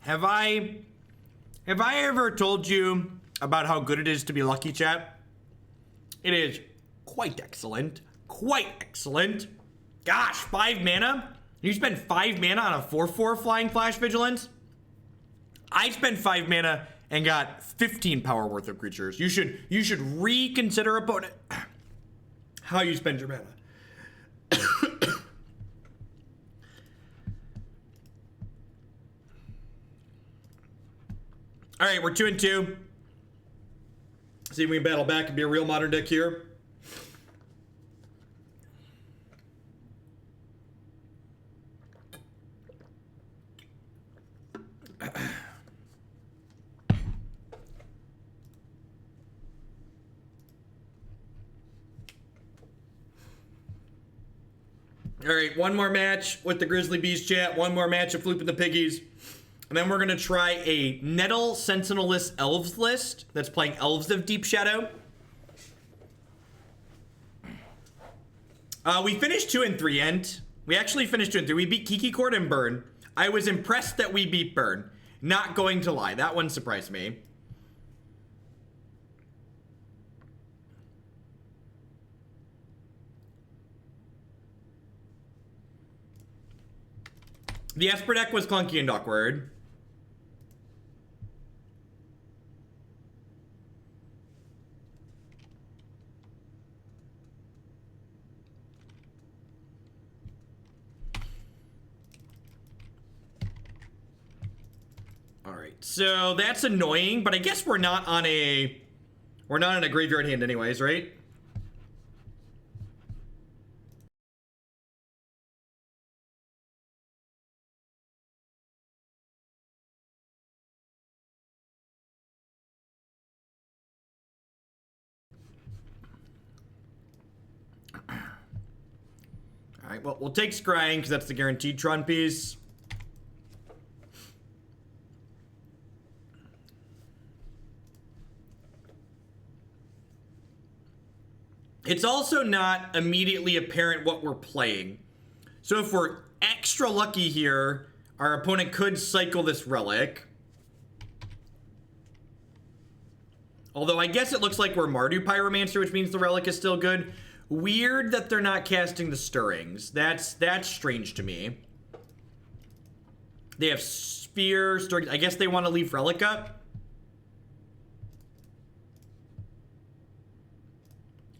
Have I ever told you about how good it is to be lucky, chat? It is quite excellent. Quite excellent. Gosh, 5 mana? You spend 5 mana on a 4/4 Flying Flash Vigilance? I spent 5 mana and got 15 power worth of creatures. You should reconsider opponent how you spend your mana. All right, we're 2-2. See if we can battle back and be a real modern deck here. All right, one more match with the Grizzly Beast chat. One more match of Floop and the Piggies. And then we're going to try a Nettle Sentinelless Elves list that's playing Elves of Deep Shadow. We finished 2 and 3, Ent. We actually finished 2 and 3. We beat Kiki Court and Burn. I was impressed that we beat Burn. Not going to lie. That one surprised me. The Esper deck was clunky and awkward. So that's annoying, but I guess we're not on a graveyard hand anyways, right? All right, well, we'll take Scrying because that's the guaranteed Tron piece. It's also not immediately apparent what we're playing. So if we're extra lucky here, our opponent could cycle this relic. Although I guess it looks like we're Mardu Pyromancer, which means the relic is still good. Weird that they're not casting the Stirrings. That's strange to me. They have Sphere, Stirrings. I guess they want to leave relic up.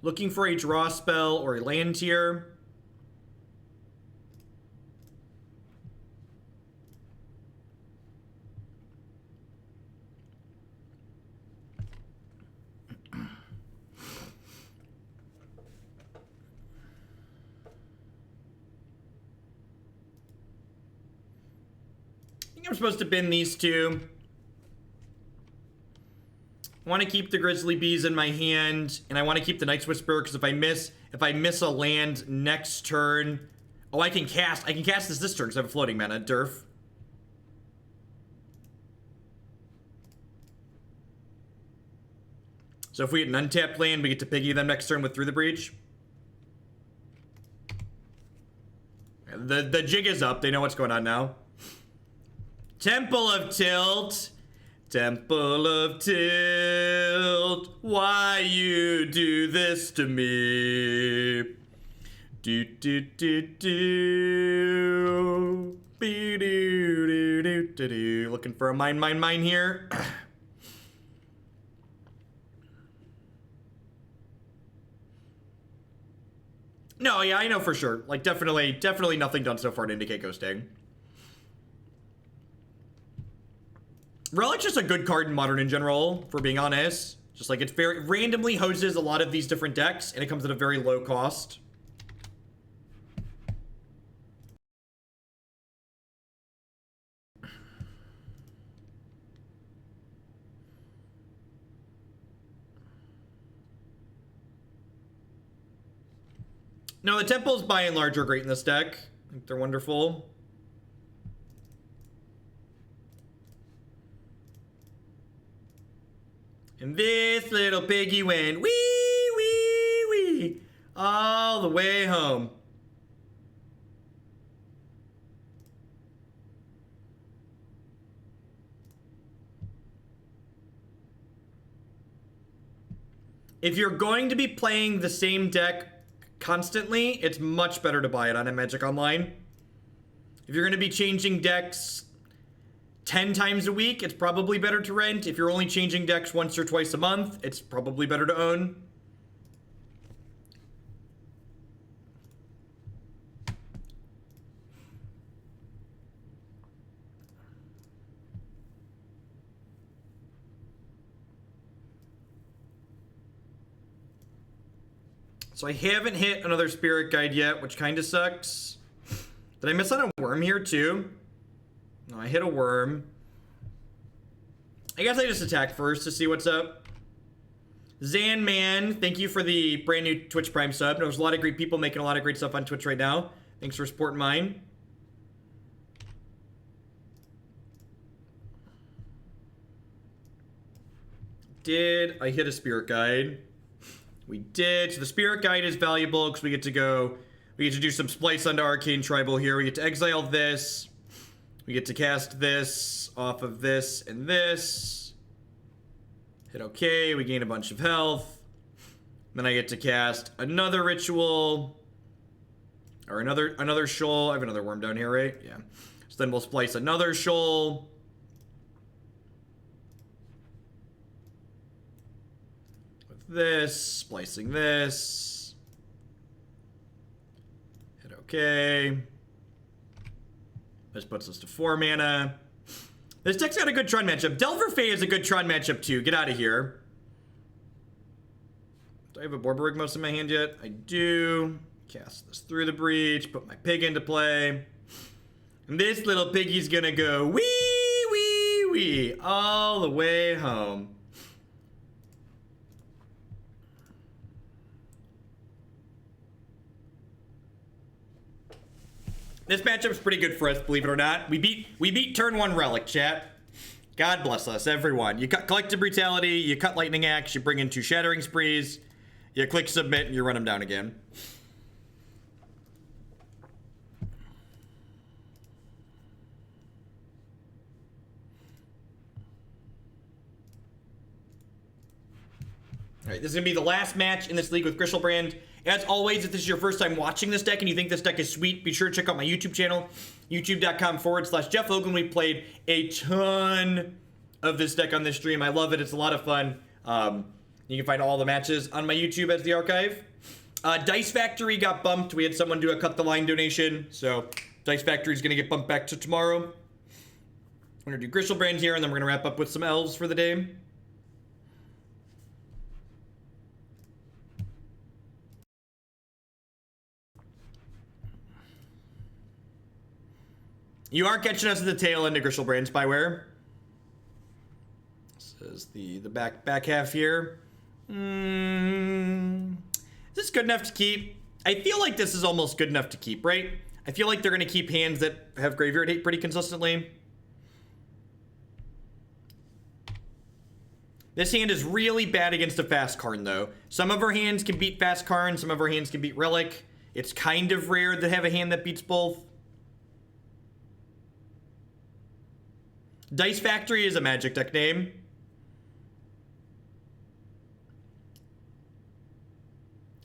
Looking for a draw spell or a land tier. I'm supposed to bin these two. I want to keep the Grizzly Bees in my hand, and I want to keep the Night's Whisperer because if I miss a land next turn, oh, I can cast this turn because I have a floating mana, Durf. So if we get an untapped land, we get to piggy them next turn with Through the Breach. The jig is up. They know what's going on now. Temple of Tilt. Temple of Tilt. Why you do this to me? Do do do do. Be do do do do do. Looking for a mine here. No, yeah, I know for sure. Like, definitely nothing done so far to indicate ghosting. Relic's just a good card in Modern in general, for being honest. Just like, it's very randomly hoses a lot of these different decks, and it comes at a very low cost. No, the temples by and large are great in this deck. I think they're wonderful. And this little piggy went wee, wee, wee, all the way home. If you're going to be playing the same deck constantly, it's much better to buy it on a Magic Online. If you're going to be changing decks 10 times a week, it's probably better to rent. If you're only changing decks once or twice a month, it's probably better to own. So I haven't hit another Spirit Guide yet, which kind of sucks. Did I miss on a Worm here too? No, I hit a Worm. I guess I just attack first to see what's up. Zanman, thank you for the brand new Twitch Prime sub. There's a lot of great people making a lot of great stuff on Twitch right now. Thanks for supporting mine. Did I hit a Spirit Guide? We did. So the Spirit Guide is valuable because we get to do some splice onto Arcane Tribal here. We get to exile this. We get to cast this off of this and this. Hit OK. We gain a bunch of health. Then I get to cast another ritual. Or another shoal. I have another worm down here, right? Yeah. So then we'll splice another shoal. With this. Splicing this. Hit OK. This puts us to 4 mana. This deck's got a good Tron matchup. Delver Fae is a good Tron matchup too. Get out of here. Do I have a Borborygmos in my hand yet? I do. Cast this Through the Breach. Put my pig into play. And this little piggy's gonna go wee, wee, wee all the way home. This matchup's pretty good for us, believe it or not. We beat turn 1 Relic, chat. God bless us, everyone. You cut Collective Brutality, you cut Lightning Axe, you bring in 2 Shattering Sprees, you click Submit, and you run them down again. All right, this is going to be the last match in this league with Grishoalbrand. As always, if this is your first time watching this deck and you think this deck is sweet, be sure to check out my YouTube channel, youtube.com/Jeff Logan. We played a ton of this deck on this stream. I love it. It's a lot of fun. You can find all the matches on my YouTube as the archive. Dice Factory got bumped. We had someone do a cut the line donation, so Dice Factory is going to get bumped back to tomorrow. We're going to do Grishoalbrand here, and then we're going to wrap up with some elves for the day. You are catching us at the tail end of Grishoalbrand, Spyware. This is the back half here. Is this good enough to keep? I feel like this is almost good enough to keep, right? I feel like they're going to keep hands that have graveyard hate pretty consistently. This hand is really bad against a fast Karn, though. Some of our hands can beat fast Karn, some of our hands can beat Relic. It's kind of rare to have a hand that beats both. Dice Factory is a Magic deck name.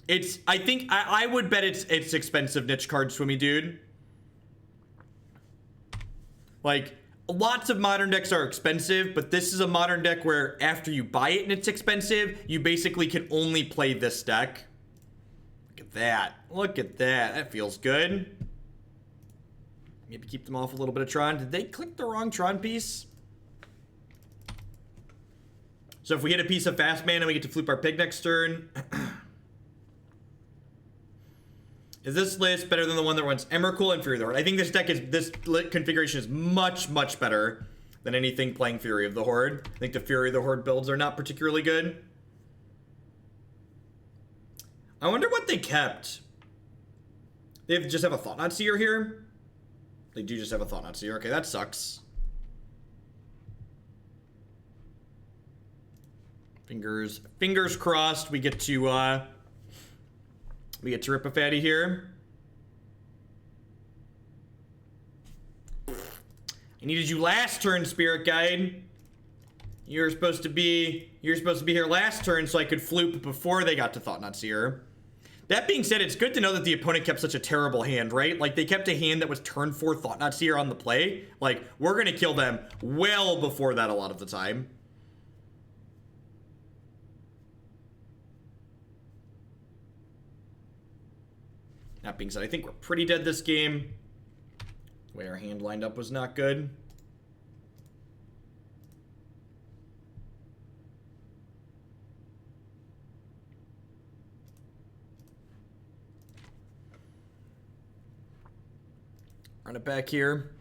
I think I would bet it's expensive niche card, Swimmy Dude. Like, lots of modern decks are expensive, but this is a modern deck where after you buy it and it's expensive, you basically can only play this deck. Look at that. Look at that. That feels good. Maybe keep them off a little bit of Tron. Did they click the wrong Tron piece? So if we hit a piece of fast mana, we get to flip our pig next turn. Is this list better than the one that runs Emrakul and Fury of the Horde? I think this configuration is much, much better than anything playing Fury of the Horde. I think the Fury of the Horde builds are not particularly good. I wonder what they kept. They just have a Thought-Knot Seer here? They do just have a Thought-Knot Seer. Okay, that sucks. Fingers crossed we get to rip a fatty here. I needed you last turn, Spirit Guide. You're supposed to be here last turn so I could floop before they got to Thought-Knot Seer. That being said, it's good to know that the opponent kept such a terrible hand, right? Like, they kept a hand that was turn 4 Thought-Knot Seer on the play. Like, we're gonna kill them well before that a lot of the time. That being said, I think we're pretty dead this game. The way our hand lined up was not good. Run it back here.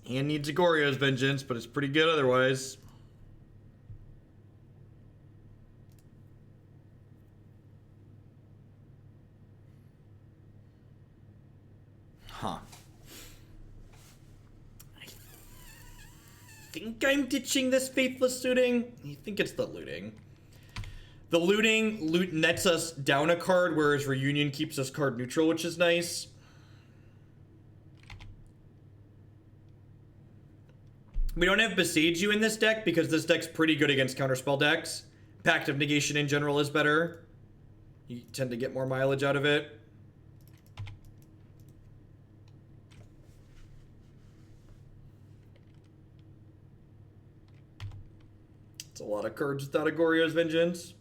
Hand needs a Goryo's vengeance, but it's pretty good otherwise. Huh. I think I'm ditching this Faithless Looting. I think it's the looting. The looting nets us down a card, whereas Reunion keeps us card neutral, which is nice. We don't have Besiege You in this deck because this deck's pretty good against counterspell decks. Pact of Negation in general is better. You tend to get more mileage out of it. It's a lot of cards without a Goryo's Vengeance.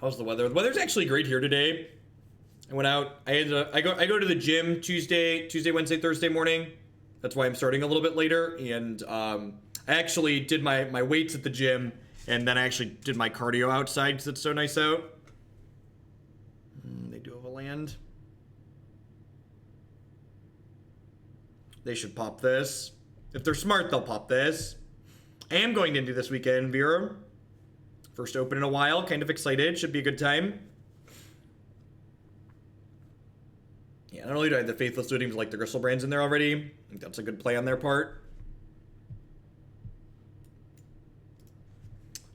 How's the weather? The weather's actually great here today. I went out. I go to the gym Tuesday, Wednesday, Thursday morning. That's why I'm starting a little bit later. And I actually did my weights at the gym, and then I actually did my cardio outside because it's so nice out. They do have a land. They should pop this. If they're smart, they'll pop this. I am going to do this weekend, Vera. First open in a while. Kind of excited. Should be a good time. Yeah, not only do I have the Faithless Looting, but like the Griselbrands in there already. I think that's a good play on their part.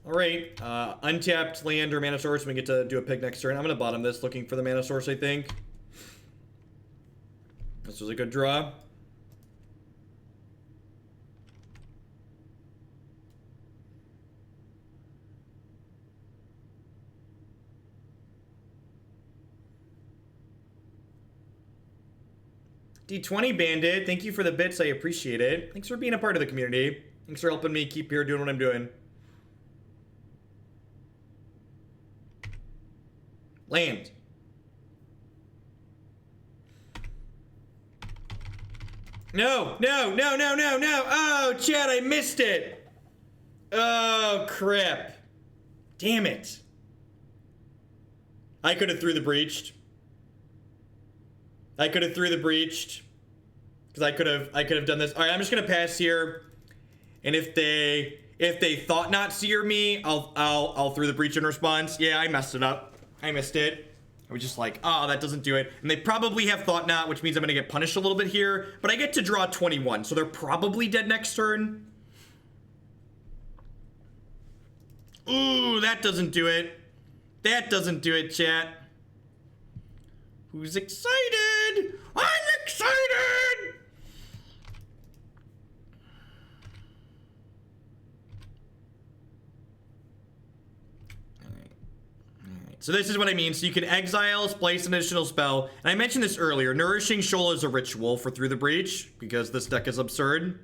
Alright, untapped land or mana source. We get to do a pick next turn. I'm going to bottom this looking for the mana source, I think. This was a good draw. D20 Bandit, thank you for the bits. I appreciate it. Thanks for being a part of the community. Thanks for helping me keep here doing what I'm doing. Land. No, no, no, no, no, no. Oh, Chad, I missed it. Oh, crap. Damn it. I could have threw the breached. I could have threw the breached. Because I could have done this. All right, I'm just going to pass here. And if they thought not seer me, I'll throw the breach in response. Yeah, I messed it up. I missed it. I was just like, oh, that doesn't do it. And they probably have thought not, which means I'm going to get punished a little bit here. But I get to draw 21, so they're probably dead next turn. Ooh, that doesn't do it. That doesn't do it, chat. Who's excited? I'm excited! So this is what I mean. So you can exile, place an additional spell. And I mentioned this earlier. Nourishing Shoal is a ritual for Through the Breach, because this deck is absurd.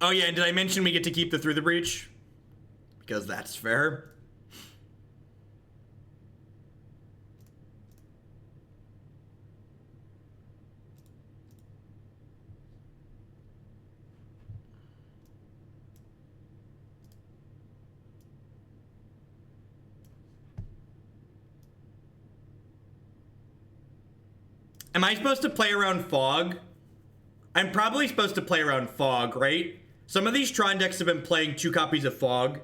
Oh yeah, and did I mention we get to keep the Through the Breach? Because that's fair. Am I supposed to play around Fog? I'm probably supposed to play around Fog, right? Some of these Tron decks have been playing 2 copies of Fog.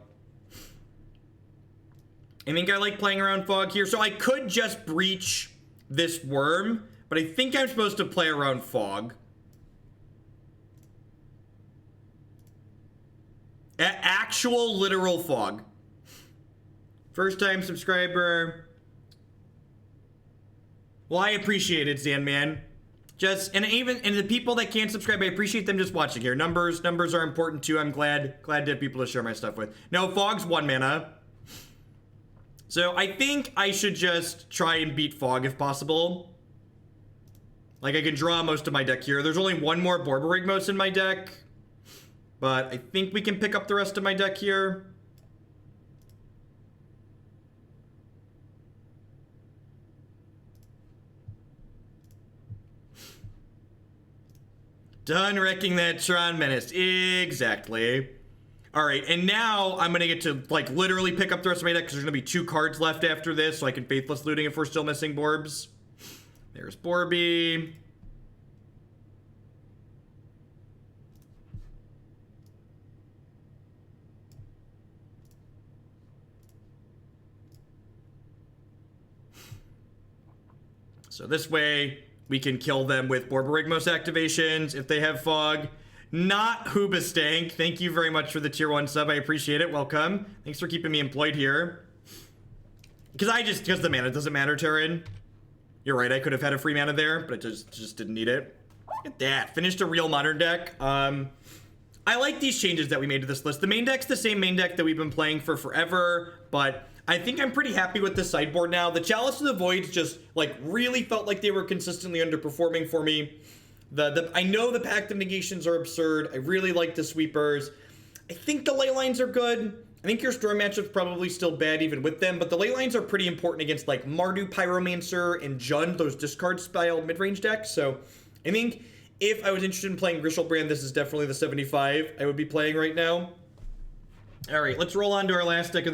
I think I like playing around Fog here. So I could just breach this Worm, but I think I'm supposed to play around Fog. Actual literal Fog. First time subscriber. Well, I appreciate it, Zanman. And the people that can't subscribe, I appreciate them just watching here. Numbers are important too. I'm glad to have people to share my stuff with. No, Fog's 1 mana. So I think I should just try and beat Fog if possible. Like I can draw most of my deck here. There's only 1 more Borborygmos in my deck. But I think we can pick up the rest of my deck here. Done wrecking that Tron Menace. Exactly. Alright, and now I'm going to get to, like, literally pick up the rest of my deck because there's going to be 2 cards left after this, so I can Faithless Looting if we're still missing Borbs. There's Borby. So this way, we can kill them with Borborygmos activations if they have Fog. Not Hoobastank. Thank you very much for the tier 1 sub. I appreciate it. Welcome. Thanks for keeping me employed here. Because the mana doesn't matter, Terran. You're right, I could have had a free mana there, but I just didn't need it. Look at that. Finished a real modern deck. I like these changes that we made to this list. The main deck's the same main deck that we've been playing for forever, but I think I'm pretty happy with the sideboard now. The Chalice of the Voids just, like, really felt like they were consistently underperforming for me. I know the Pact of Negations are absurd. I really like the Sweepers. I think the Leylines are good. I think your Storm matchup's probably still bad even with them, but the Leylines are pretty important against, like, Mardu, Pyromancer, and Jund, those discard-style mid-range decks. So I think if I was interested in playing Grishoalbrand, this is definitely the 75 I would be playing right now. All right, let's roll on to our last deck of